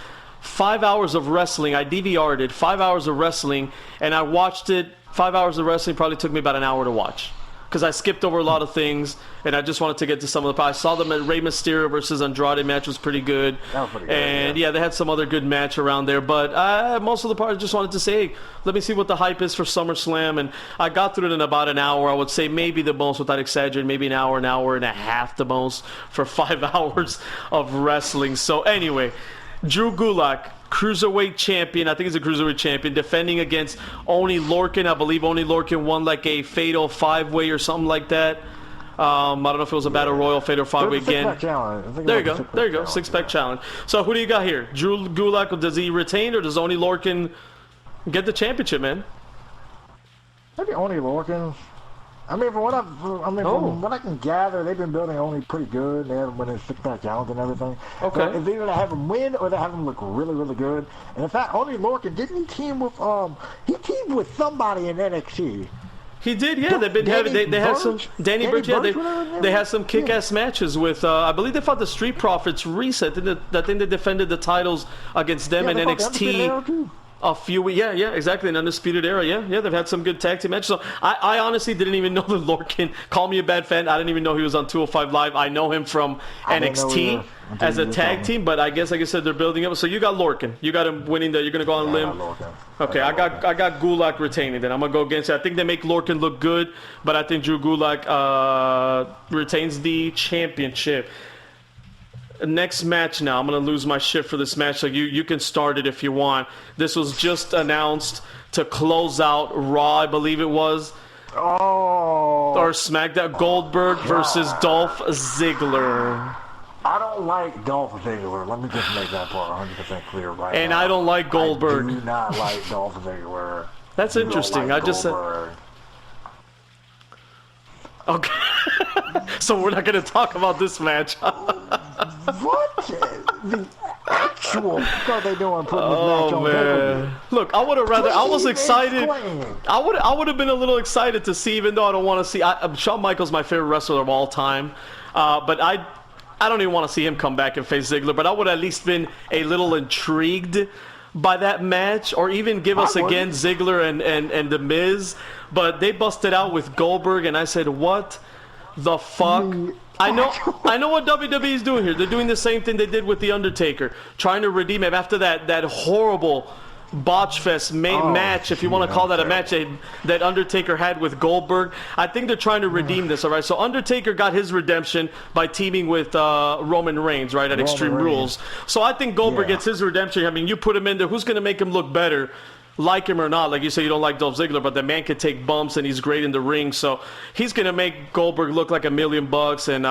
5 hours of wrestling. I DVR'd it, 5 hours of wrestling, and I watched it. 5 hours of wrestling probably took me about an hour to watch, because I skipped over a lot of things, and I just wanted to get to some of the parts. I saw the Rey Mysterio versus Andrade match was pretty good. That was pretty good, and they had some other good match around there. But most of the parts I just wanted to say, hey, let me see what the hype is for SummerSlam. And I got through it in about an hour. I would say maybe the most, without exaggerating, maybe an hour and a half the most for 5 hours of wrestling. So anyway, Drew Gulak, Cruiserweight champion, I think he's a Cruiserweight champion, defending against Oney Lorcan. I believe Oney Lorcan won like a Fatal 5-Way or something like that. I don't know if it was a Battle Royal, Fatal 5-Way again. There you go. Six-pack challenge. So who do you got here? Drew Gulak, does he retain or does Oney Lorcan get the championship, man? Maybe Oney Lorcan. From what I can gather, they've been building Oney pretty good. They haven't winning six-pack challenge and everything. Okay. So it's either they have him win or they have him look really, really good. And in fact, Oney Lorcan, didn't he team with he teamed with somebody in NXT? He did, yeah. They had some Danny Burch. Yeah, they had some kick-ass matches with. I believe they fought the Street Profits recently. I think they defended the titles against them in NXT. A few weeks, yeah, exactly. An Undisputed Era, yeah. They've had some good tag team matches. So I honestly didn't even know that Lorcan. Call me a bad fan. I didn't even know he was on 205 Live. I know him from NXT as a tag team, but I guess, like I said, they're building up. So you got Lorcan. You got him winning. You're gonna go on a limb. Okay, I got Gulak retaining. Then I'm gonna go against it. I think they make Lorcan look good, but I think Drew Gulak retains the championship. Next match now. I'm going to lose my shit for this match, so you can start it if you want. This was just announced to close out Raw, I believe it was. Or SmackDown. Goldberg versus Dolph Ziggler. I don't like Dolph Ziggler. Let me just make that part 100% clear right now. And I don't like Goldberg. I do not like Dolph Ziggler. That's interesting. I just said... Okay. So we're not going to talk about this match. What? Actual. What are they doing putting this match on pay-per-view? Look, I would have rather. I was Please excited. explain. I would have been a little excited to see, even though I don't want to see. Shawn Michaels my favorite wrestler of all time, but I don't even want to see him come back and face Ziggler. But I would have at least been a little intrigued by that match, or even give us again Ziggler and The Miz. But they busted out with Goldberg, and I said, what the fuck? I know what WWE is doing here. They're doing the same thing they did with The Undertaker, trying to redeem him after that horrible botch fest match, if you want to call that a match, that Undertaker had with Goldberg. I think they're trying to redeem this, all right? So Undertaker got his redemption by teaming with Roman Reigns, right, at Extreme Rules. So I think Goldberg gets his redemption. I mean, you put him in there, who's going to make him look better? Like him or not, like you say, you don't like Dolph Ziggler, but the man can take bumps and he's great in the ring, so he's gonna make Goldberg look like $1 million, and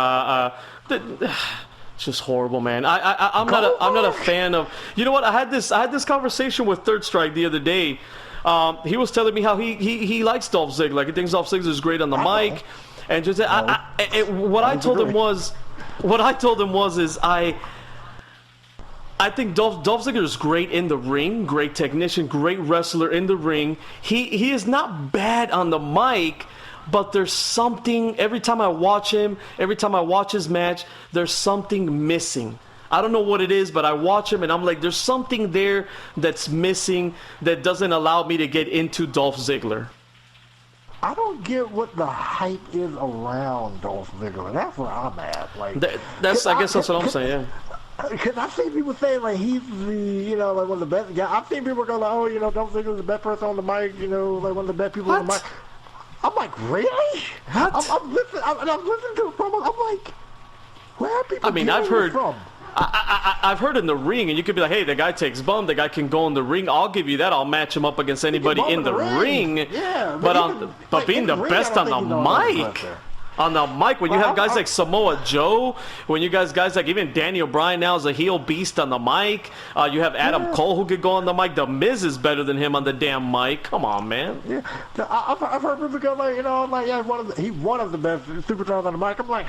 it's just horrible, man. I'm not a fan of. You know what? I had this conversation with Third Strike the other day. He was telling me how he likes Dolph Ziggler. Like, he thinks Dolph Ziggler is great on the mic, and just what I told him was I think Dolph Ziggler is great in the ring, great technician, great wrestler in the ring. He is not bad on the mic, but there's something, every time I watch him, every time I watch his match, there's something missing. I don't know what it is, but I watch him and I'm like, there's something there that's missing that doesn't allow me to get into Dolph Ziggler. I don't get what the hype is around Dolph Ziggler. That's where I'm at. Like, I guess that's what I'm saying, yeah. Because I've seen people saying, like, he's the, like, one of the best guys. I've seen people go, like, Dolph Ziggler's the best person on the mic, like, one of the best people on the mic. I'm like, really? What? I'm listening to the promo. I'm like, where are people I've heard from? I've heard in the ring, and you could be like, hey, the guy takes bum, the guy can go in the ring. I'll give you that. I'll match him up against anybody in the ring. Yeah, but being the best on the mic. On the mic, when you have guys like Samoa Joe, when you guys like even Danny O'Brien now is a heel beast on the mic. You have Adam Cole who could go on the mic. The Miz is better than him on the damn mic. Come on, man. Yeah, I've heard people go like, he's one of the best superstars on the mic. I'm like,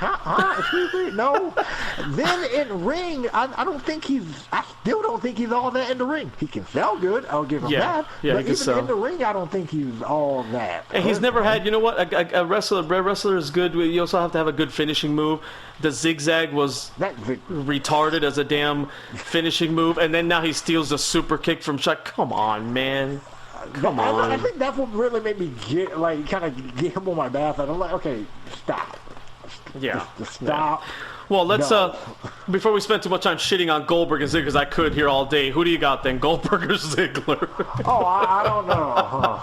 excuse me, no. Then in ring, I still don't think he's all that in the ring. He can sell good. I'll give him that. Yeah, but even in the ring, I don't think he's all that. And he's never had, you know what? A wrestler is good. You also have to have a good finishing move. The zigzag was retarded as a damn finishing move, and then now he steals the super kick from Chuck. Come on, man. Come on. I think that's what really made me get him on my bath. I'm like, okay, stop. Yeah. Just stop. Yeah. Well, let's before we spend too much time shitting on Goldberg and Ziggler, because I could here all day. Who do you got then, Goldberg or Ziggler? I don't know.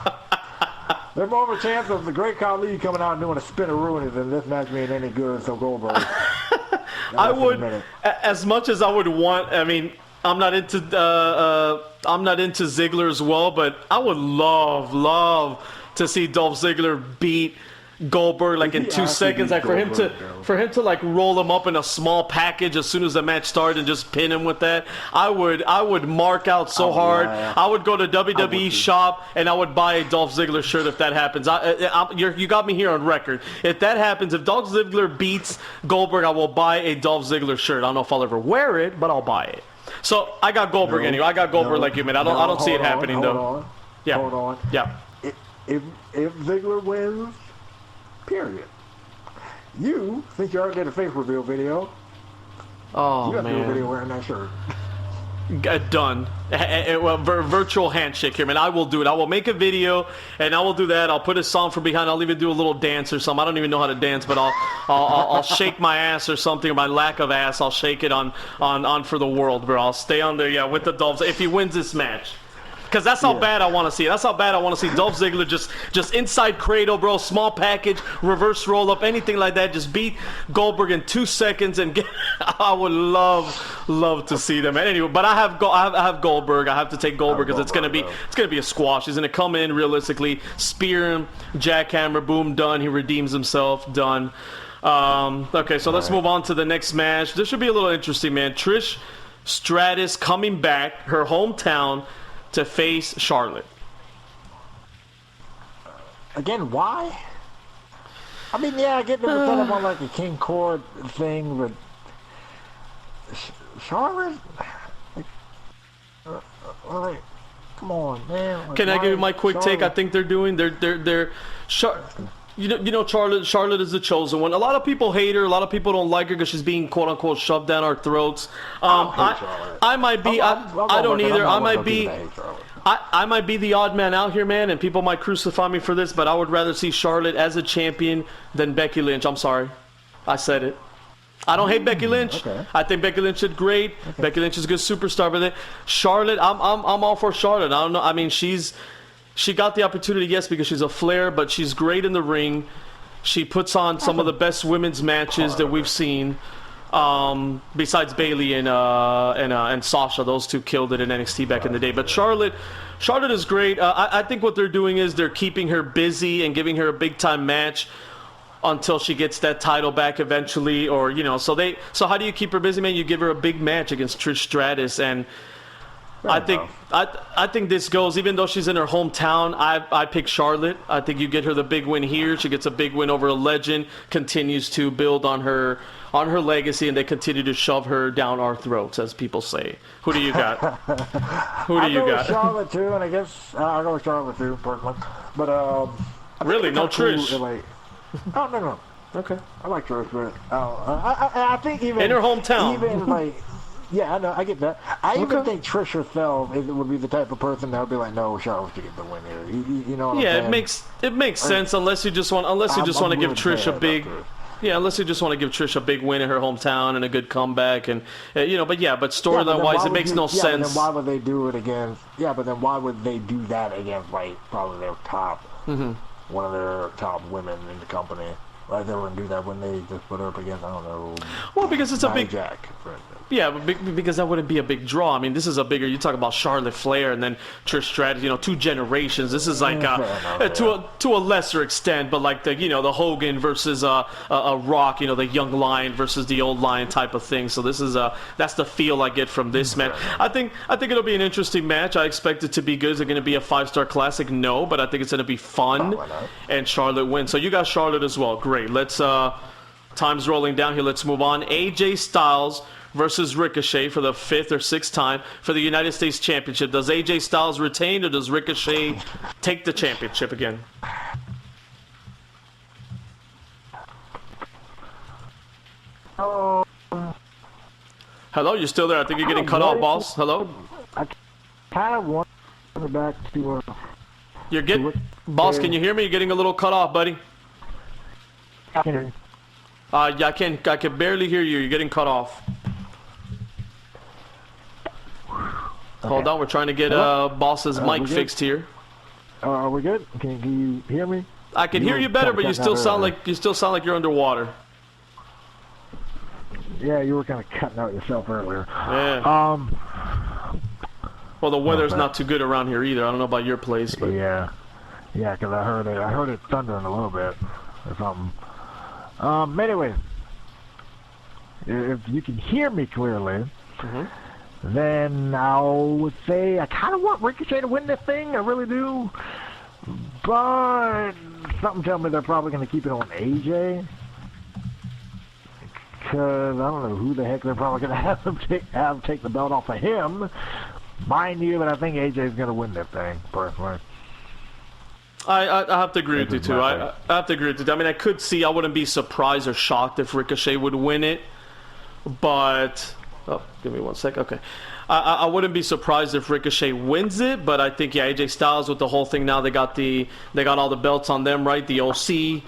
There's more of a chance of the great Khali coming out and doing a spin of ruin than this match being any good, so Goldberg. I would, as much as I would want, I mean, I'm not into Ziggler as well, but I would love to see Dolph Ziggler beat Goldberg like in 2 seconds, like for him to like roll him up in a small package as soon as the match started and just pin him with that. I would mark out so hard. Yeah. I would go to WWE shop and I would buy a Dolph Ziggler shirt if that happens. You got me here on record. If that happens, if Dolph Ziggler beats Goldberg, I will buy a Dolph Ziggler shirt. I don't know if I'll ever wear it, but I'll buy it. So I got Goldberg anyway. I got Goldberg like you, man. I don't see it happening though. Hold on. Yeah. If Ziggler wins, period. You think you already did a face reveal video? Oh, you got man. to do a video wearing that shirt. Done. Virtual handshake here, man. I will do it. I will make a video, and I will do that. I'll put a song from behind. I'll even do a little dance or something. I don't even know how to dance, but I'll shake my ass or something, or my lack of ass. I'll shake it on for the world, bro. I'll stay on there, with the Dolphs if he wins this match. Because that's how bad I want to see it. That's how bad I want to see Dolph Ziggler just inside cradle, bro. Small package, reverse roll up, anything like that. Just beat Goldberg in 2 seconds and get. I would love to see them. Anyway, but I have Goldberg. I have to take Goldberg because it's gonna be a squash. He's gonna come in realistically, spear him, jackhammer, boom, done. He redeems himself, done. Okay, so let's move on to the next match. This should be a little interesting, man. Trish Stratus coming back, her hometown, to face Charlotte. Again, why? I mean, I get them to set up on like a King Court thing, but Charlotte, Like, come on, man. Like, Can I give you my quick take? I Charlotte- think they're doing. You know, Charlotte is the chosen one. A lot of people hate her. A lot of people don't like her because she's being quote unquote shoved down our throats. I might be. I don't either. I might be the odd man out here, man, and people might crucify me for this, but I would rather see Charlotte as a champion than Becky Lynch. I'm sorry, I said it. I don't hate Becky Lynch. Okay. I think Becky Lynch did great. Okay. Becky Lynch is a good superstar, but Charlotte, I'm all for Charlotte. I don't know. I mean, she got the opportunity, yes, because she's a Flair, but she's great in the ring. She puts on some of the best women's matches that we've seen. Besides Bayley and Sasha, those two killed it in NXT back in the day. But Charlotte is great. I think what they're doing is they're keeping her busy and giving her a big time match until she gets that title back eventually, or you know. So how do you keep her busy, man? You give her a big match against Trish Stratus, and I think this goes. Even though she's in her hometown, I pick Charlotte. I think you get her the big win here. She gets a big win over a legend, continues to build on her legacy, and they continue to shove her down our throats, as people say. Who do you got? Who do you got? I go with Charlotte too, and I guess I'll go with Charlotte too, personally. But really, no Trish. Cool, oh no. Okay. I like Trish, but I think even in her hometown. Even like, yeah, I know, I get that. I even think Trish herself would be the type of person that would be like, no, Charlotte should get the win here. You know what I'm saying? it makes sense unless you just want to give Trish a big. Yeah, unless you just want to give Trish a big win in her hometown and a good comeback, and but storyline-wise, it makes no sense. Then why would they do it against? Yeah, but then why would they do that against like probably their top, one of their top women in the company? Like they wouldn't do that when they just put her up against, I don't know. Well, because it's a big Jack, for instance. Yeah, because that wouldn't be a big draw. I mean, this is a bigger. You talk about Charlotte Flair and then Trish Stratus. You know, 2 generations. This is like to a lesser extent, but like the Hogan versus a Rock. You know, the young lion versus the old lion type of thing. So this is that's the feel I get from this match. I think it'll be an interesting match. I expect it to be good. Is it going to be a 5-star classic? No, but I think it's going to be fun. And Charlotte wins. So you got Charlotte as well. Great. Let's time's rolling down here. Let's move on. AJ Styles versus Ricochet for the 5th or 6th time for the United States Championship. Does AJ Styles retain, or does Ricochet take the championship again? Oh. Hello, you're still there? I think you're getting cut off, boss. Hello? I kind of want to go back to... You're getting... Boss, can you hear me? You're getting a little cut off, buddy. I can hear you. Yeah, I can barely hear you. You're getting cut off. Okay. Hold on, we're trying to get boss's mic fixed here. Are we good? Can you hear me? I can hear you better, but you still sound like you're underwater. Yeah, you were kind of cutting out yourself earlier. Yeah. Well, the weather's not too good around here either. I don't know about your place, but yeah, because I heard it thundering a little bit or something. Anyway, if you can hear me clearly, then I would say I kind of want Ricochet to win this thing. I really do. But something tells me they're probably going to keep it on AJ. Because I don't know who the heck they're probably going to have take the belt off of him. Mind you, but I think AJ's going to win this thing, personally. I have to agree with you, too. I have to agree with you. I mean, I wouldn't be surprised or shocked if Ricochet would win it. But... Oh, give me 1 sec. Okay. I wouldn't be surprised if Ricochet wins it, but I think, AJ Styles with the whole thing now, they got all the belts on them, right? The OC,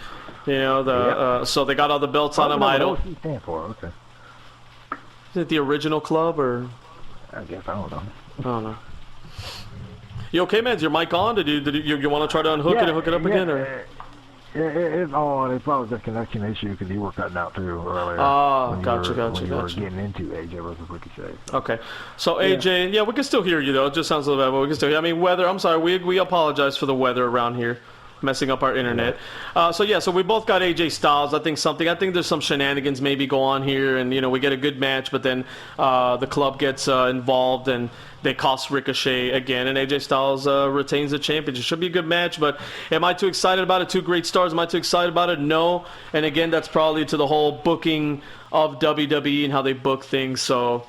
so they got all the belts on them. I don't know what OC stand for. Okay. Is it the original club, or? I guess, I don't know. I don't know. You okay, man? Is your mic on? Did you want to try to unhook it and hook it up again, or? It's on. It's probably just a connection issue because you were cutting out too earlier. Oh, gotcha. When you were getting into AJ versus Ricochet. So. Okay, so AJ, we can still hear you though. It just sounds a little bad, but we can still hear. I mean, weather. I'm sorry. We apologize for the weather around here, messing up our internet. So we both got AJ Styles. I think there's some shenanigans maybe go on here, and we get a good match, but then the club gets involved and they cost Ricochet again, and AJ Styles retains the championship. Should be a good match, but am I too excited about it? 2 great stars. Am I too excited about it? No. And again, that's probably to the whole booking of WWE and how they book things. So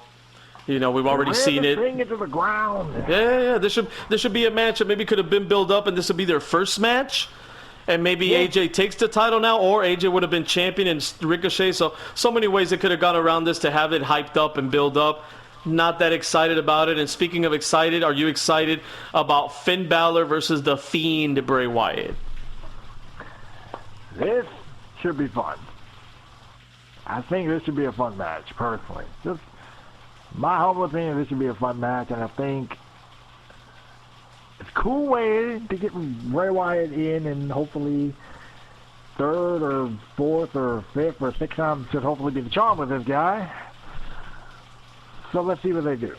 You know, we've already seen it. Bring it to the ground. Yeah. This should be a match that maybe could have been built up, and this would be their first match. And maybe AJ takes the title now, or AJ would have been champion and Ricochet. So many ways they could have gone around this to have it hyped up and build up. Not that excited about it. And speaking of excited, are you excited about Finn Balor versus the Fiend, Bray Wyatt? This should be fun. I think this should be a fun match, personally. Just my humble opinion, this should be a fun match, and I think it's a cool way to get Bray Wyatt in, and hopefully third or fourth or fifth or sixth time should hopefully be the charm with this guy. So let's see what they do.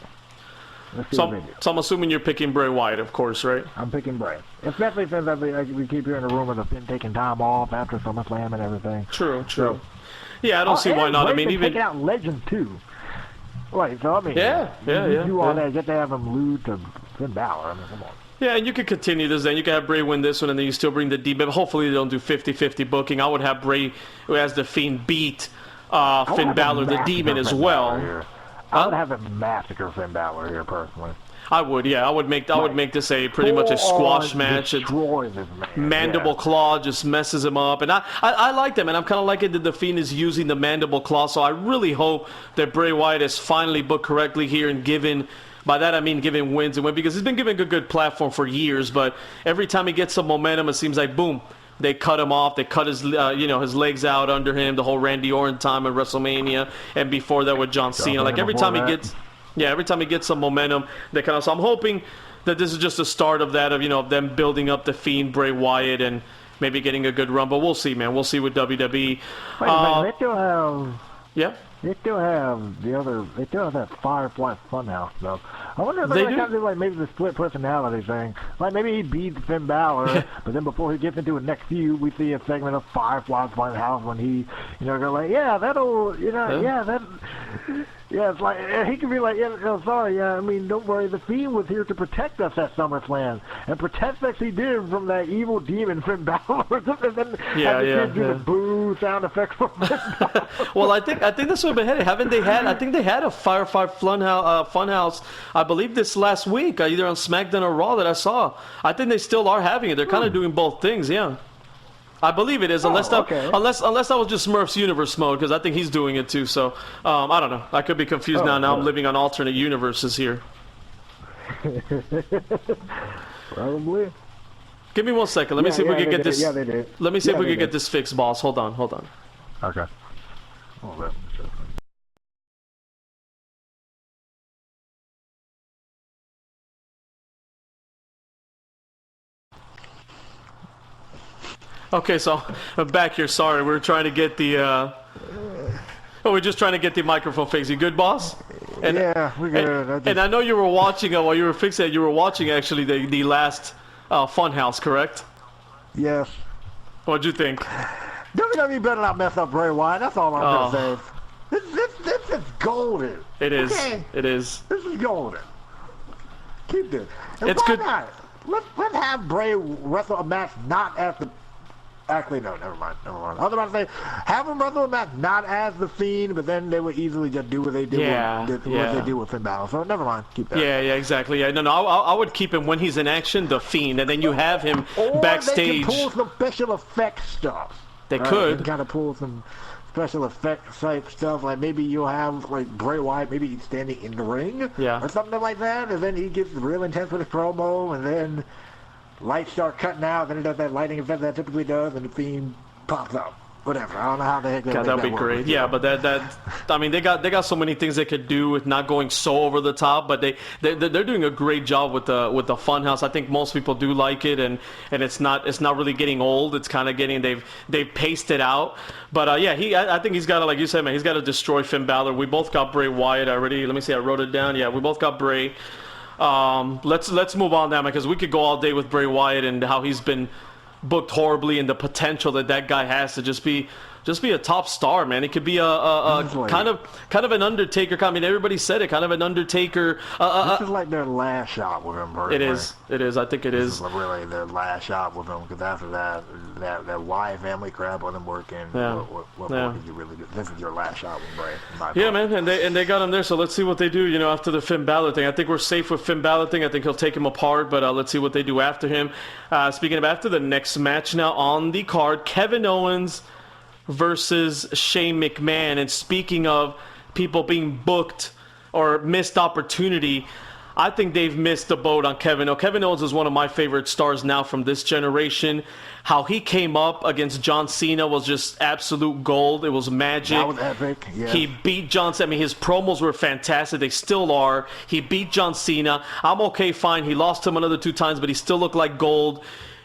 So I'm assuming you're picking Bray Wyatt, of course, right? I'm picking Bray. Especially since we keep hearing the rumors of Finn taking time off after SummerSlam and everything. True. Yeah, I don't see why not. I mean, even taking out Legend too. Right, so I mean, yeah. Do all that, get to have him lose to Finn Balor. I mean, come on. Yeah, and you could continue this then. You could have Bray win this one, and then you still bring the D-But hopefully they don't do 50-50 booking. I would have Bray, as the Fiend, beat Finn Balor, the Demon, as well. I would have a massacre Finn Balor here, personally. I would, yeah. I would make this a pretty much a squash match. Destroy this man. Mandible claw just messes him up, and I like that, man. I'm kind of liking that the Fiend is using the mandible claw. So I really hope that Bray Wyatt is finally booked correctly here and given. By that I mean giving wins and wins, because he's been given a good platform for years. But every time he gets some momentum, it seems like boom, they cut him off. They cut his his legs out under him. The whole Randy Orton time at WrestleMania, and before that with John Cena. Like every time he gets some momentum, they kind of. So I'm hoping that this is just the start of that, of them building up the Fiend, Bray Wyatt, and maybe getting a good run. But we'll see, man. We'll see with WWE. Wait a minute, they still have. Yeah. They still have They still have that Firefly Funhouse stuff. I wonder if they're going to kind of do like maybe the split personality thing. Like maybe he beats Finn Balor, but then before he gets into a next feud, we see a segment of Firefly Funhouse when he, go like, yeah, that'll, yeah, it's like he could be like, sorry, I mean, don't worry, the Fiend was here to protect us at SummerSlam, and protect us he did from that evil demon Finn Balor. And then do the boo sound effects from Finn Balor. Well, I think this would have been headed. Haven't they had? I think they had a Firefly Funhouse. I believe this last week, either on Smackdown or Raw that I saw. I think they still are having it. They're kind of doing both things, yeah. I believe it is, unless that was just Smurf's universe mode, because I think he's doing it too. So I don't know. I could be confused now. Now I'm living on alternate universes here. Probably. Give me 1 second. Let me see if we can get this. Yeah, they did. Let me see if we can get this fixed, boss. Hold on. Okay. Hold on. Okay, so I'm back here. Sorry, we're trying to get the. We're just trying to get the microphone fixed. You good, boss? And, yeah, we're good. And I know you were watching while you were fixing it. You were watching actually the last Funhouse, correct? Yes. What'd you think? WWE better not mess up Bray Wyatt. That's all I'm gonna say. This is golden. It is. Okay? It is. This is golden. Keep this. And it's good. Not? Let's have Bray wrestle a match not as the. Actually, no, never mind. I was about to say, have him wrestle a match not as the Fiend, but then they would easily just do what they do. What they do with Finn Balor. So never mind. Keep that. Yeah, exactly. Yeah, no, I would keep him when he's in action, the Fiend, and then you have him backstage. Or they can pull some special effects stuff. They could. Kind of pull some special effects type stuff. Like maybe you'll have like Bray Wyatt, maybe he's standing in the ring, or something like that, and then he gets real intense with his promo, and then lights start cutting out, then it does that lighting effect that it typically does, and the Fiend pops up. Whatever. I don't know how the heck that'd be great. Yeah, but that I mean, they got so many things they could do with not going so over the top, but they're doing a great job with the Funhouse. I think most people do like it, and it's not really getting old. It's kind of getting they've paced it out. But I think he's got to, like you said, man, he's got to destroy Finn Balor. We both got Bray Wyatt already. Let me see, I wrote it down. Yeah, we both got Bray. Let's move on now, man, because we could go all day with Bray Wyatt and how he's been booked horribly and the potential that guy has to just be just be a top star, man. It could be a kind of an Undertaker. I mean, everybody said it, kind of an Undertaker. This is like their last shot with him, personally. It is. I think it is. This is really their last shot with him, because after that Wyatt family crap wasn't working. Yeah. What more could you really do? This is your last shot with Bray. Yeah, man, and they got him there. So let's see what they do. You know, after the Finn Balor thing, I think we're safe with Finn Balor thing. I think he'll take him apart, but let's see what they do after him. Speaking of after, the next match now on the card, Kevin Owens versus Shane McMahon. And speaking of people being booked or missed opportunity, I think they've missed the boat on Kevin. Kevin Owens is one of my favorite stars now from this generation. How he came up against John Cena was just absolute gold. It was magic. That was epic. Yeah. He beat John Cena. I mean, his promos were fantastic. They still are. He beat John Cena. I'm okay, fine. He lost him another 2 times, but he still looked like gold.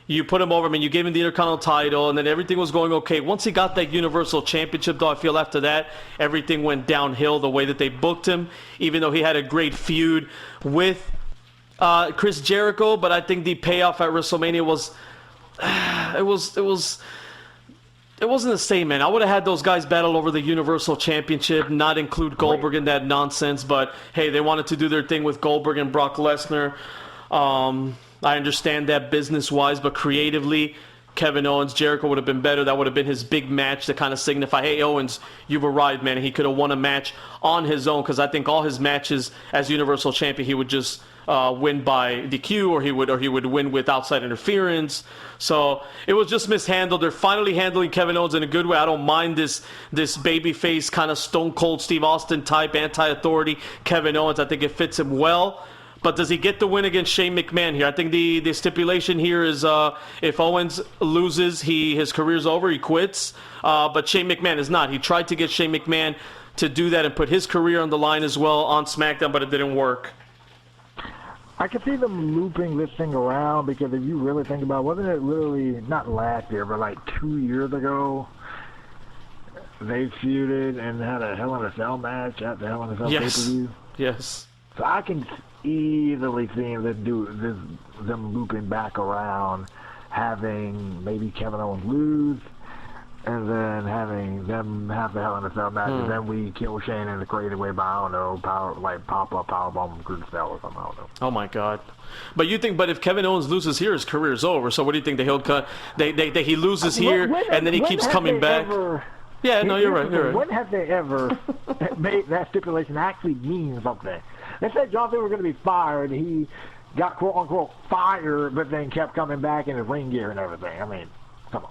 You put him over. I mean, you gave him the Intercontinental title, and then everything was going okay. Once he got that Universal Championship, though, I feel after that, everything went downhill the way that they booked him, even though he had a great feud with Chris Jericho. But I think the payoff at WrestleMania was, it wasn't the same, man. I would have had those guys battle over the Universal Championship, not include Goldberg in that nonsense. But, hey, they wanted to do their thing with Goldberg and Brock Lesnar. I understand that business-wise, but creatively, Kevin Owens, Jericho would have been better. That would have been his big match to kind of signify, hey, Owens, you've arrived, man. He could have won a match on his own, because I think all his matches as Universal Champion, he would just win by DQ, or he would win with outside interference. So it was just mishandled. They're finally handling Kevin Owens in a good way. I don't mind this babyface kind of Stone Cold Steve Austin type anti-authority Kevin Owens. I think it fits him well. But does he get the win against Shane McMahon here? I think the stipulation here is if Owens loses, his career's over, he quits. But Shane McMahon is not. He tried to get Shane McMahon to do that and put his career on the line as well on SmackDown, but it didn't work. I could see them looping this thing around, because if you really think about it, wasn't it really, not last year, but like 2 years ago, they feuded and had a Hell in a Cell match at the Hell in a Cell pay-per-view? Yes. So I can easily see them looping back around, having maybe Kevin Owens lose, and then having them have the Hell in a Cell match, and then we kill Shane in a creative way by, I don't know, pop-up powerbomb through the cell or something, I don't know. Oh my God! But if Kevin Owens loses here, his career's over. So what do you think? He loses here, and then he keeps coming back. Yeah, no, you're right. When have they ever made that stipulation actually mean something? They said John Cena was going to be fired. He got quote-unquote fired, but then kept coming back in his ring gear and everything. I mean, come on.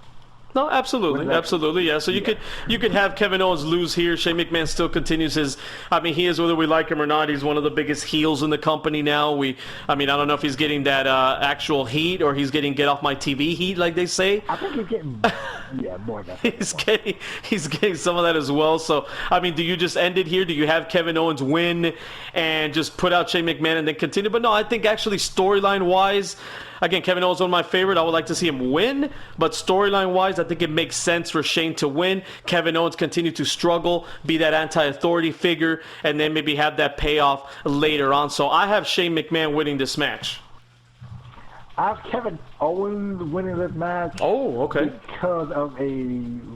No, absolutely, yeah. So you could have Kevin Owens lose here. Shane McMahon still continues his. I mean, he is, whether we like him or not, he's one of the biggest heels in the company now. I don't know if he's getting that actual heat, or he's getting get off my TV heat, like they say. I think he's getting more than that. He's getting some of that as well. So I mean, do you just end it here? Do you have Kevin Owens win and just put out Shane McMahon and then continue? But no, I think actually storyline wise. Again, Kevin Owens is one of my favorite. I would like to see him win, but storyline-wise, I think it makes sense for Shane to win. Kevin Owens continue to struggle, be that anti-authority figure, and then maybe have that payoff later on. So I have Shane McMahon winning this match. I have Kevin Owens winning this match. Oh, okay. Because of a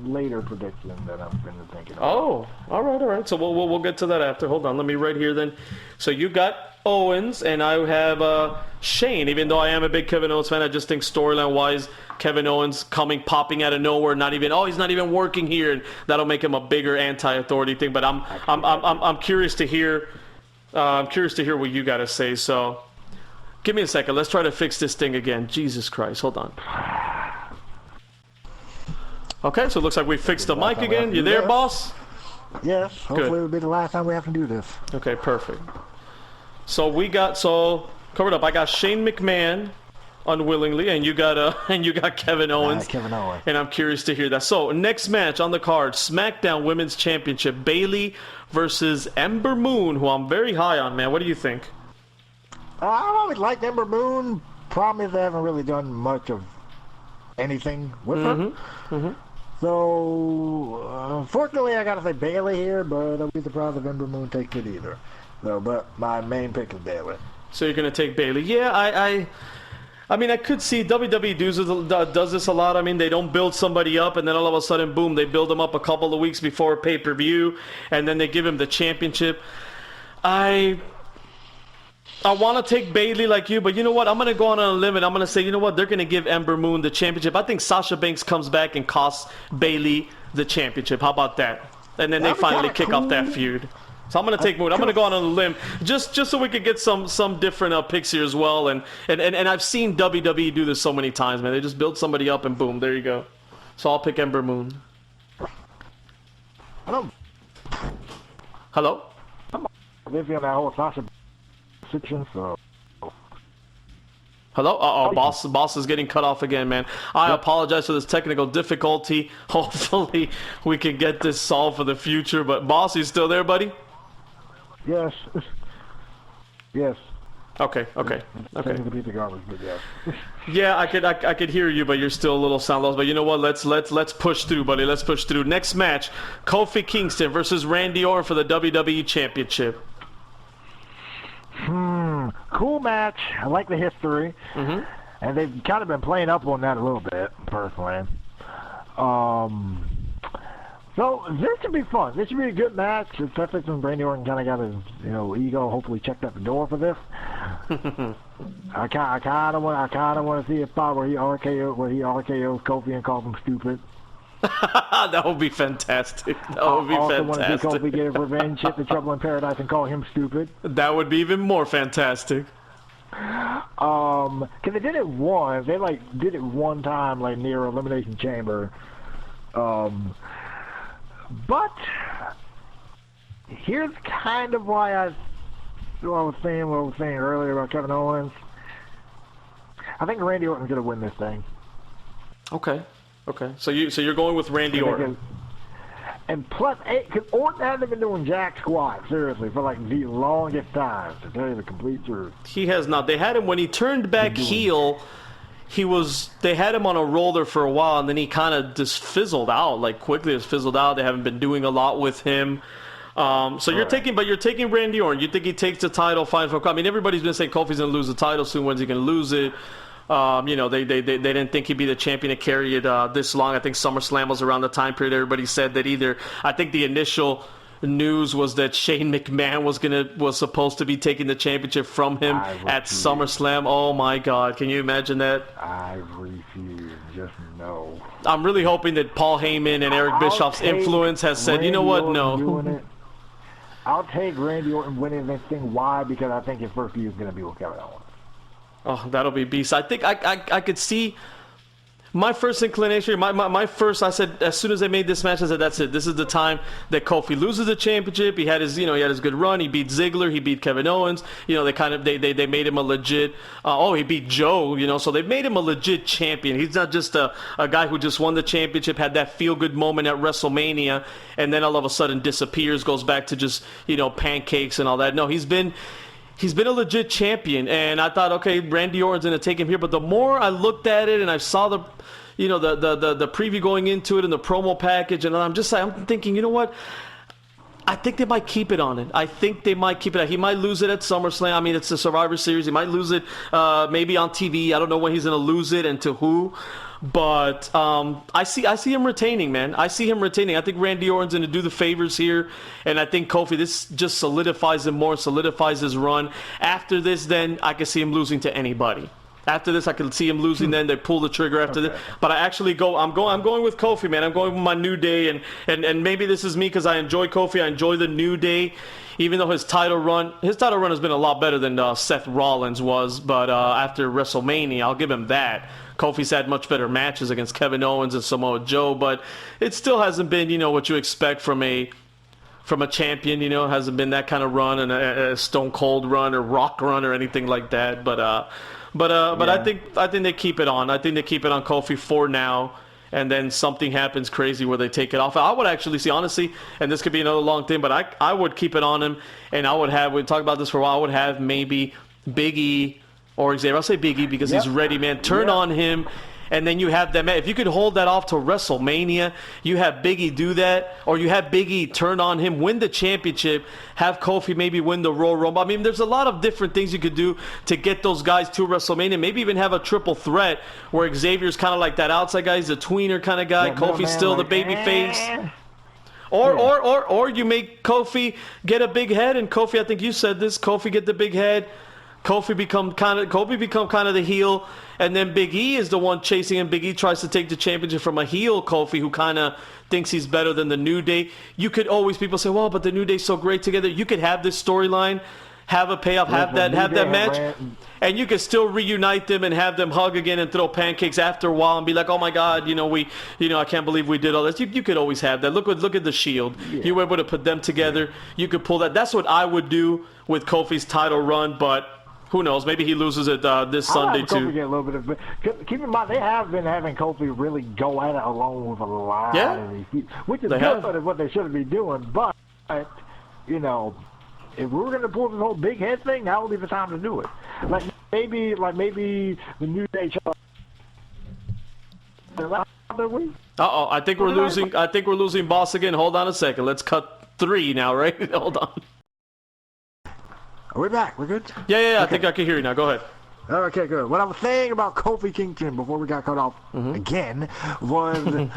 later prediction that I've been thinking about. Oh, all right. So we'll get to that after. Hold on, let me right here then. So you got Owens, and I have Shane. Even though I am a big Kevin Owens fan, I just think storyline-wise, Kevin Owens popping out of nowhere, he's not even working here, and that'll make him a bigger anti-authority thing. But I'm curious to hear. I'm curious to hear what you got to say. So. Give me a second. Let's try to fix this thing again. Jesus Christ. Hold on. Okay, so it looks like we fixed the mic again. You there, boss? Yes. Hopefully it'll be the last time we have to do this. Okay, perfect. So covered up. I got Shane McMahon unwillingly, and you got Kevin Owens. Kevin Owens. And I'm curious to hear that. So next match on the card, SmackDown Women's Championship, Bayley versus Ember Moon, who I'm very high on, man. What do you think? I've always liked Ember Moon. Problem is they haven't really done much of anything with her. Mm-hmm. So, unfortunately, I got to say Bayley here, but I'll be surprised if Ember Moon takes it either. So, but my main pick is Bayley. So you're going to take Bayley. Yeah, I mean, I could see WWE does this a lot. I mean, they don't build somebody up, and then all of a sudden, boom, they build them up a couple of weeks before a pay-per-view, and then they give him the championship. I want to take Bayley like you, but you know what? I'm going to go on a limb, and I'm going to say, you know what? They're going to give Ember Moon the championship. I think Sasha Banks comes back and costs Bayley the championship. How about that? And then they finally kick off that feud. So I'm going to take Moon. I'm going to go on a limb just so we could get some different picks here as well. And I've seen WWE do this so many times, man. They just build somebody up and boom, there you go. So I'll pick Ember Moon. Hello. Hello? I'm living on that whole Sasha situation, so. Hello? Boss is getting cut off again, man. I apologize for this technical difficulty. Hopefully we can get this solved for the future. But Boss, you still there, buddy? Yes. Yes. Okay. To beat the garbage, but yes. Yeah, I could hear you, but you're still a little sound lost. But you know what? Let's push through, buddy. Let's push through. Next match: Kofi Kingston versus Randy Orton for the WWE Championship. Cool match. I like the history, and they've kind of been playing up on that a little bit, personally. So this should be fun. This should be a good match, especially since Randy Orton kind of got his, ego hopefully checked at the door for this. I kind of want to see a spot where he RKOs Kofi and calls him stupid. That would be fantastic. That would be also fantastic. Want to see Kofi get his revenge, hit the Trouble in Paradise, and call him stupid. That would be even more fantastic. Cause they did it once. They did it one time, near Elimination Chamber. But here's kind of why I was saying earlier about Kevin Owens. I think Randy Orton's gonna win this thing. Okay. So you're going with Randy Orton. And plus, because Orton hasn't been doing jack squat, seriously, for the longest time, to tell you the complete truth. He has not. They had him when he turned back heel. They had him on a roller for a while, and then he kind of just fizzled out, quickly just fizzled out. They haven't been doing a lot with him. So you're taking Randy Orton. You think he takes the title, fine for. I mean, everybody's been saying Kofi's gonna lose the title soon. When's he gonna lose it? They didn't think he'd be the champion to carry it this long. I think SummerSlam was around the time period everybody said that I think the initial news was that Shane McMahon was supposed to be taking the championship from him at SummerSlam. Oh my God, can you imagine that? I refuse. Just no. I'm really hoping that Paul Heyman and Eric Bischoff's influence has said, you know what, no. I'll take Randy Orton winning this thing. Why? Because I think his first feud is going to be with Kevin Owens. Oh, that'll be beast. I think I could see my first inclination. My first, I said, as soon as they made this match, I said, that's it. This is the time that Kofi loses the championship. He had his good run. He beat Ziggler. He beat Kevin Owens. They made him a legit. He beat Joe. So they made him a legit champion. He's not just a guy who just won the championship, had that feel good moment at WrestleMania, and then all of a sudden disappears, goes back to just pancakes and all that. No, He's been a legit champion, and I thought, okay, Randy Orton's going to take him here. But the more I looked at it and I saw the preview going into it and the promo package, and I'm thinking, you know what? I think they might keep it on it. I think they might keep it on. He might lose it at SummerSlam. I mean, it's the Survivor Series. He might lose it maybe on TV. I don't know when he's going to lose it and to who. But I see him retaining, man. I see him retaining. I think Randy Orton's going to do the favors here. And I think Kofi, this just solidifies him more, solidifies his run. After this, then, I can see him losing to anybody. After this, I can see him losing. Then they pull the trigger after this. But I'm going with Kofi, man. I'm going with my New Day, and maybe this is me because I enjoy Kofi. I enjoy the New Day, even though his title run has been a lot better than Seth Rollins was. But after WrestleMania, I'll give him that. Kofi's had much better matches against Kevin Owens and Samoa Joe, but it still hasn't been, what you expect from a champion. It hasn't been that kind of run and a Stone Cold run or Rock run or anything like that. But I think they keep it on. I think they keep it on Kofi for now, and then something happens crazy where they take it off. I would actually see, honestly, and this could be another long thing, but I would keep it on him, and we talked about this for a while. I would have maybe Big E or Xavier. I'll say Big E because he's ready, man. Turn on him and then you have them. If you could hold that off to WrestleMania, you have Big E do that, or you have Big E turn on him, win the championship, have Kofi maybe win the Royal Rumble. I mean, there's a lot of different things you could do to get those guys to WrestleMania. Maybe even have a triple threat where Xavier's kind of like that outside guy. He's a tweener kind of guy. Kofi's still the baby face. Or you make Kofi get a big head, and Kofi, I think you said this, Kofi get the big head. Kofi become kind of the heel, and then Big E is the one chasing him. Big E tries to take the championship from a heel Kofi who kind of thinks he's better than the New Day. You could always, people say, well, but the New Day's so great together. You could have this storyline, have a payoff, have that match, and you could still reunite them and have them hug again and throw pancakes after a while and be like, oh my God, I can't believe we did all this. You could always have that. Look at the Shield. Yeah. You were able to put them together. You could pull that. That's what I would do with Kofi's title run, but who knows? Maybe he loses it this Sunday too. Kofi get a little bit of, keep in mind, they have been having Kofi really go at it alone with a lot of these people, which is good at what they should be doing. But if we were going to pull this whole big head thing, now would be the time to do it. Like maybe the New Day. I think we're losing. I think we're losing Boss again. Hold on a second. Let's cut 3 now, right? Hold on. Are we back? We're good? Yeah. Okay. I think I can hear you now. Go ahead. Okay, good. What I was saying about Kofi Kingston before we got cut off again was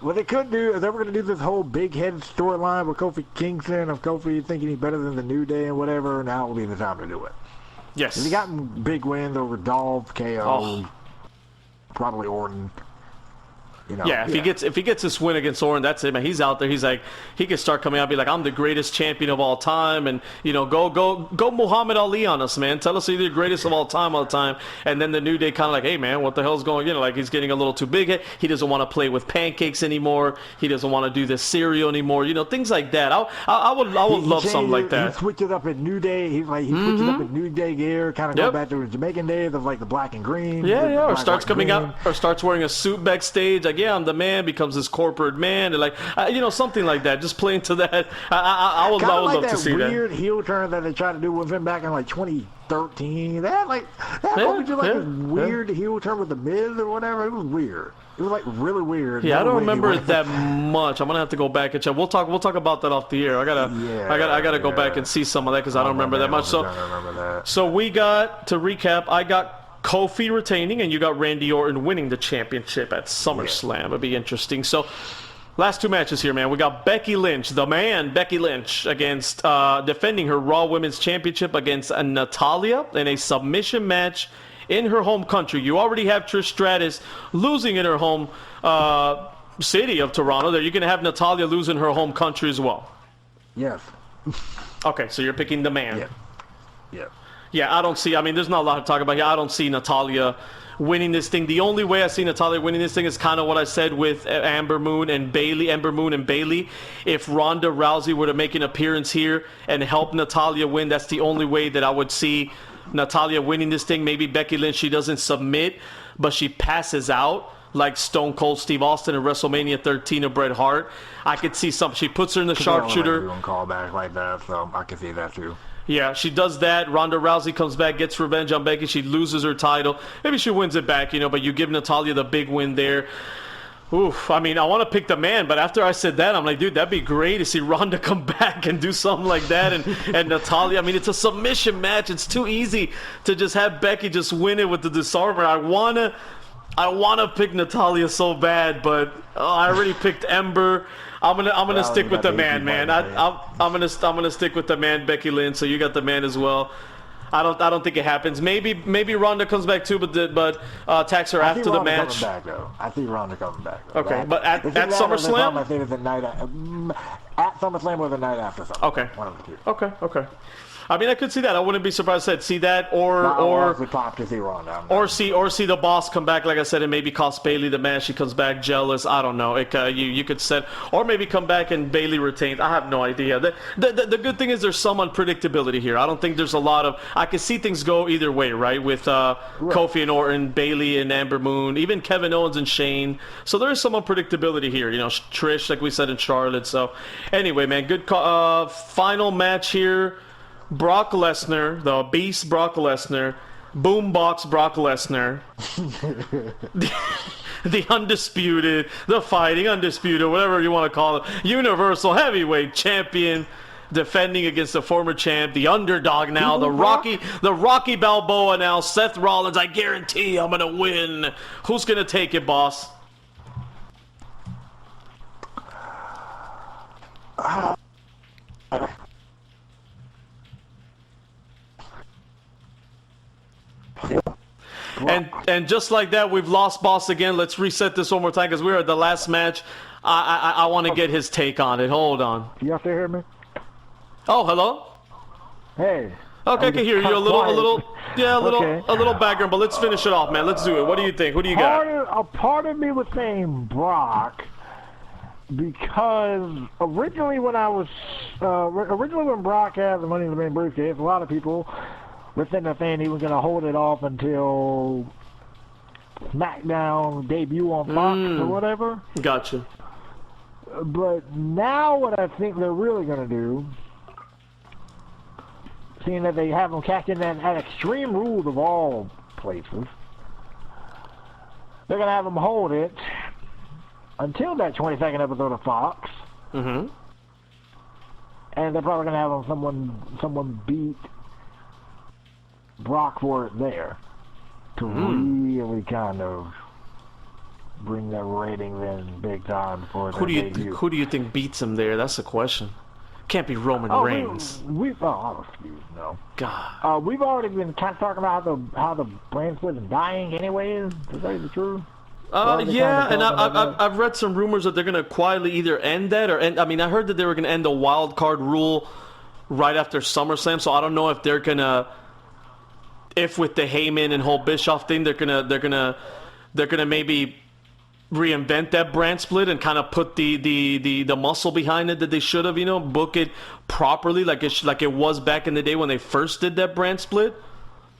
what they could do is they were going to do this whole big head storyline with Kofi Kingston of Kofi thinking he's better than the New Day and whatever. Now will be the time to do it. Yes. He gotten big wins over Dolph, KO, probably Orton. If he gets this win against Orton, that's it, man. He's out there. He's like, he can start coming out and be like, I'm the greatest champion of all time, and go Muhammad Ali on us, man. Tell us you're the greatest of all the time. And then the New Day kind of like, hey man, what the hell's going? Like he's getting a little too big. He doesn't want to play with pancakes anymore. He doesn't want to do this cereal anymore. Things like that. I would love something like that. He switches up in New Day. He switches up in New Day gear, kind of go back to his Jamaican days of like the black and green. Yeah. Or starts coming out, or starts wearing a suit backstage. Like, yeah, I'm the man, becomes this corporate man, and like something like that. Just play into that. I would love to see that. Kind of weird heel turn that they tried to do with him back in like 2013. That this weird heel turn with the Miz or whatever. It was weird. It was like really weird. Yeah, I don't remember it that much. I'm gonna have to go back and check. We'll talk about that off the air. I gotta go back and see some of that because I don't remember that much. So we got to recap. I got Kofi retaining, and you got Randy Orton winning the championship at SummerSlam. It'll be interesting. So, last 2 matches here, man. We got Becky Lynch, Becky Lynch, against defending her Raw Women's Championship against Natalya in a submission match in her home country. You already have Trish Stratus losing in her home city of Toronto. There, you're going to have Natalya lose in her home country as well. Yes. Okay, so you're picking the man. Yeah. Yeah, I don't see. I mean, there's not a lot to talk about here. I don't see Natalya winning this thing. The only way I see Natalya winning this thing is kind of what I said with Ember Moon and Bayley. If Ronda Rousey were to make an appearance here and help Natalya win, that's the only way that I would see Natalya winning this thing. Maybe Becky Lynch, she doesn't submit, but she passes out like Stone Cold Steve Austin in WrestleMania 13 of Bret Hart. I could see something. She puts her in the sharpshooter. Doing callback like that, so I can see that too. Yeah, she does that. Ronda Rousey comes back, gets revenge on Becky. She loses her title. Maybe she wins it back, but you give Natalya the big win there. Oof, I mean, I want to pick the man, but after I said that, I'm like, dude, that'd be great to see Ronda come back and do something like that. And Natalya, I mean, it's a submission match. It's too easy to just have Becky just win it with the disarmer. I wanna pick Natalya so bad, but I already picked Ember. I'm gonna stick with the man. I'm gonna stick with the man, Becky Lynch. So you got the man as well. I don't think it happens. Maybe Ronda comes back too, but attacks her after the match. I think Ronda coming back. Though. Okay, but at SummerSlam. I think it's the night at SummerSlam or the night after. Okay. One of the two. Okay. I mean, I could see that. I wouldn't be surprised to see that, or see the Boss come back, like I said, and maybe cost Bayley the match. She comes back jealous. I don't know. You could set, or maybe come back and Bayley retains. I have no idea. The good thing is there's some unpredictability here. I don't think there's a lot of. I can see things go either way, right? With Kofi and Orton, Bayley and Ember Moon, even Kevin Owens and Shane. So there is some unpredictability here. Trish, like we said, in Charlotte. So anyway, man, good final match here. Brock Lesnar, the Beast Brock Lesnar, Boombox Brock Lesnar, the undisputed, the fighting undisputed, whatever you want to call it, Universal Heavyweight Champion, defending against the former champ, the underdog now, the Rocky Balboa now, Seth Rollins. I guarantee I'm gonna win. Who's gonna take it, boss? And just like that, we've lost boss again. Let's reset this one more time because we're at the last match. I want to get his take on it. Hold on. You have to hear me? Oh, hello. Hey. Okay, I can hear you. A little background, but let's finish it off, man. Let's do it. What do you think? Who do you got? A part of me was saying Brock because originally when Brock had the Money in the Bank briefcase, a lot of people were saying he was going to hold it off until Smackdown debut on Fox or whatever. Gotcha. But now what I think they're really going to do, seeing that they have him catch in at Extreme Rules of all places, they're going to have him hold it until that 22nd episode of Fox. Mm-hmm. And they're probably going to have him someone beat Brock for it there to really kind of bring the ratings in big time before who do you think beats him there? That's the question. Can't be Roman Reigns. No. God. We've already been kind of talking about how the brand split is dying anyways. Is that the truth? Yeah, and I've read some rumors that they're going to quietly either end that or end. I mean, I heard that they were going to end the wild card rule right after SummerSlam, so I don't know if they're going to, if with the Heyman and whole Bischoff thing, they're gonna maybe reinvent that brand split and kind of put the muscle behind it that they should have, book it properly like it was back in the day when they first did that brand split,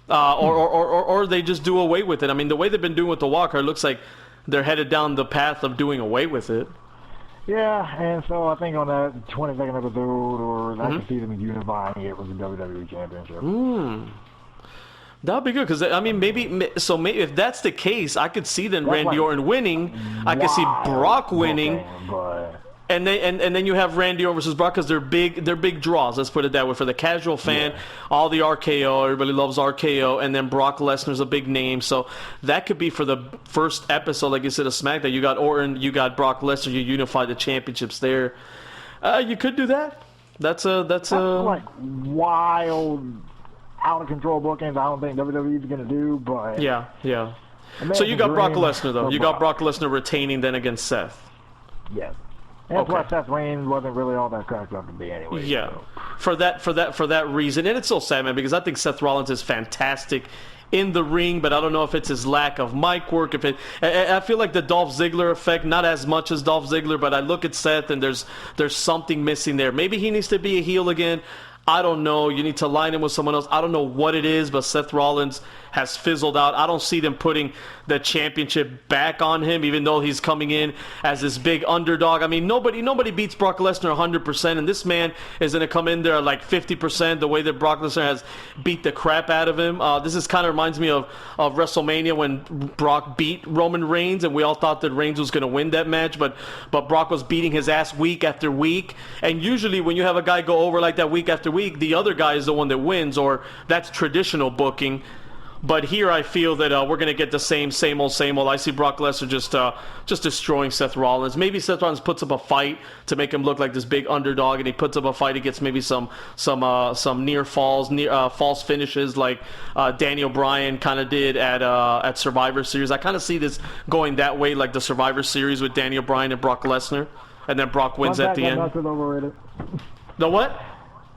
or they just do away with it. I mean, the way they've been doing with the Walker, it looks like they're headed down the path of doing away with it. Yeah, and so I think on that 22nd episode, I can see them unifying it with the WWE Championship. That would be good because I mean maybe if that's the case, I could see then Randy Orton winning. I could see Brock winning, and then you have Randy Orton versus Brock because they're big draws. Let's put it that way for the casual fan. Yeah. All the RKO, everybody loves RKO, and then Brock Lesnar's a big name, so that could be for the first episode, like you said, of SmackDown. You got Orton, you got Brock Lesnar, you unify the championships there. You could do that. That's like wild, out of control bookings. I don't think WWE's going to do, but yeah. So you got Brock Lesnar though. You got Brock Lesnar retaining then against Seth. Yes. And plus Seth Reigns wasn't really all that cracked up to be anyway. Yeah. So. For that reason, and it's so sad, man, because I think Seth Rollins is fantastic in the ring, but I don't know if it's his lack of mic work. I feel like the Dolph Ziggler effect, not as much as Dolph Ziggler, but I look at Seth and there's something missing there. Maybe he needs to be a heel again. I don't know. You need to line him with someone else. I don't know what it is, but Seth Rollins has fizzled out. I don't see them putting the championship back on him, even though he's coming in as this big underdog. I mean, nobody beats Brock Lesnar 100%, and this man is going to come in there like 50%, the way that Brock Lesnar has beat the crap out of him. This is kind of reminds me of WrestleMania when Brock beat Roman Reigns, and we all thought that Reigns was going to win that match, but Brock was beating his ass week after week. And usually when you have a guy go over like that week after week, the other guy is the one that wins, or that's traditional booking. But here I feel that we're going to get the same old. I see Brock Lesnar just destroying Seth Rollins. Maybe Seth Rollins puts up a fight to make him look like this big underdog, and he puts up a fight against maybe some near falls, false finishes like Daniel Bryan kind of did at Survivor Series. I kind of see this going that way, like the Survivor Series with Daniel Bryan and Brock Lesnar, and then Brock wins at the end. The what?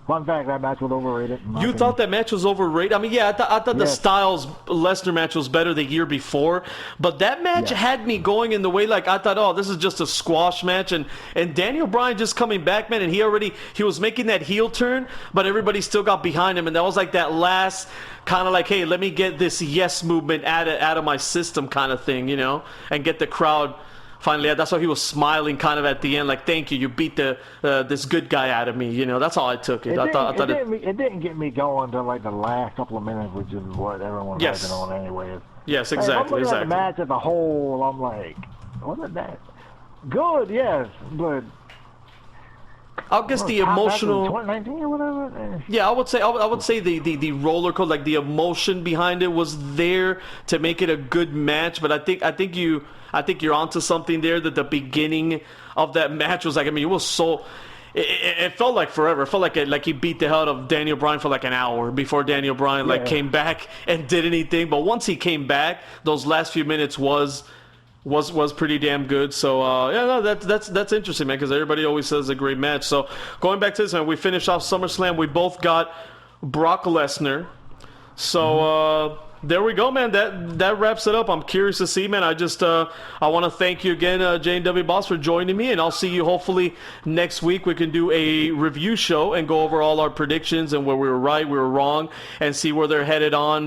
Fun fact, that match was overrated. You thought that match was overrated? I mean, yeah, I thought the Styles Lesnar match was better the year before, but that match had me going in the way like I thought, oh, this is just a squash match, and Daniel Bryan just coming back, man, and he was making that heel turn, but everybody still got behind him, and that was like that last kind of like, hey, let me get this yes movement out of my system kind of thing, and get the crowd finally had. That's why he was smiling kind of at the end, like, thank you, you beat this good guy out of me. You know, that's how I took it. It didn't get me going until like the last couple of minutes, which is what everyone was working on anyway. Yes, exactly. I'm looking at the match as a whole. I'm like, wasn't that good? Yes, but I guess the emotional 2019 or whatever. Yeah, I would say the roller coaster, like the emotion behind it was there to make it a good match. But I think you're onto something there. That the beginning of that match was like, I mean, it was so. It felt like forever. It felt like he beat the hell out of Daniel Bryan for like an hour before Daniel Bryan came back and did anything. But once he came back, those last few minutes was pretty damn good. So that's interesting, man, because everybody always says a great match. So going back to this, man, we finished off SummerSlam. We both got Brock Lesnar. So there we go, man. That wraps it up. I'm curious to see, man. I want to thank you again, JNW Boss, for joining me, and I'll see you hopefully next week. We can do a review show and go over all our predictions and where we were right, we were wrong, and see where they're headed on.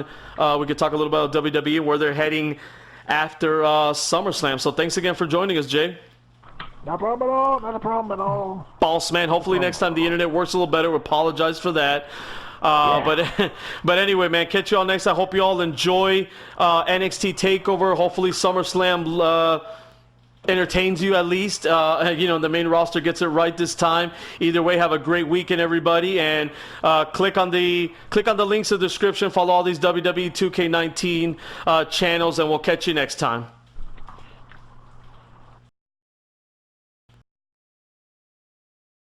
We could talk a little about WWE and where they're heading after SummerSlam. So thanks again for joining us, Jay. No problem at all. Not a problem at all. Boss, man. Hopefully next time the internet works a little better. We apologize for that. But anyway, man, catch you all next time. I hope you all enjoy NXT TakeOver. Hopefully SummerSlam entertains you at least. The main roster gets it right this time. Either way, have a great weekend, everybody, and click on the links in the description. Follow all these WWE 2K19 channels, and we'll catch you next time.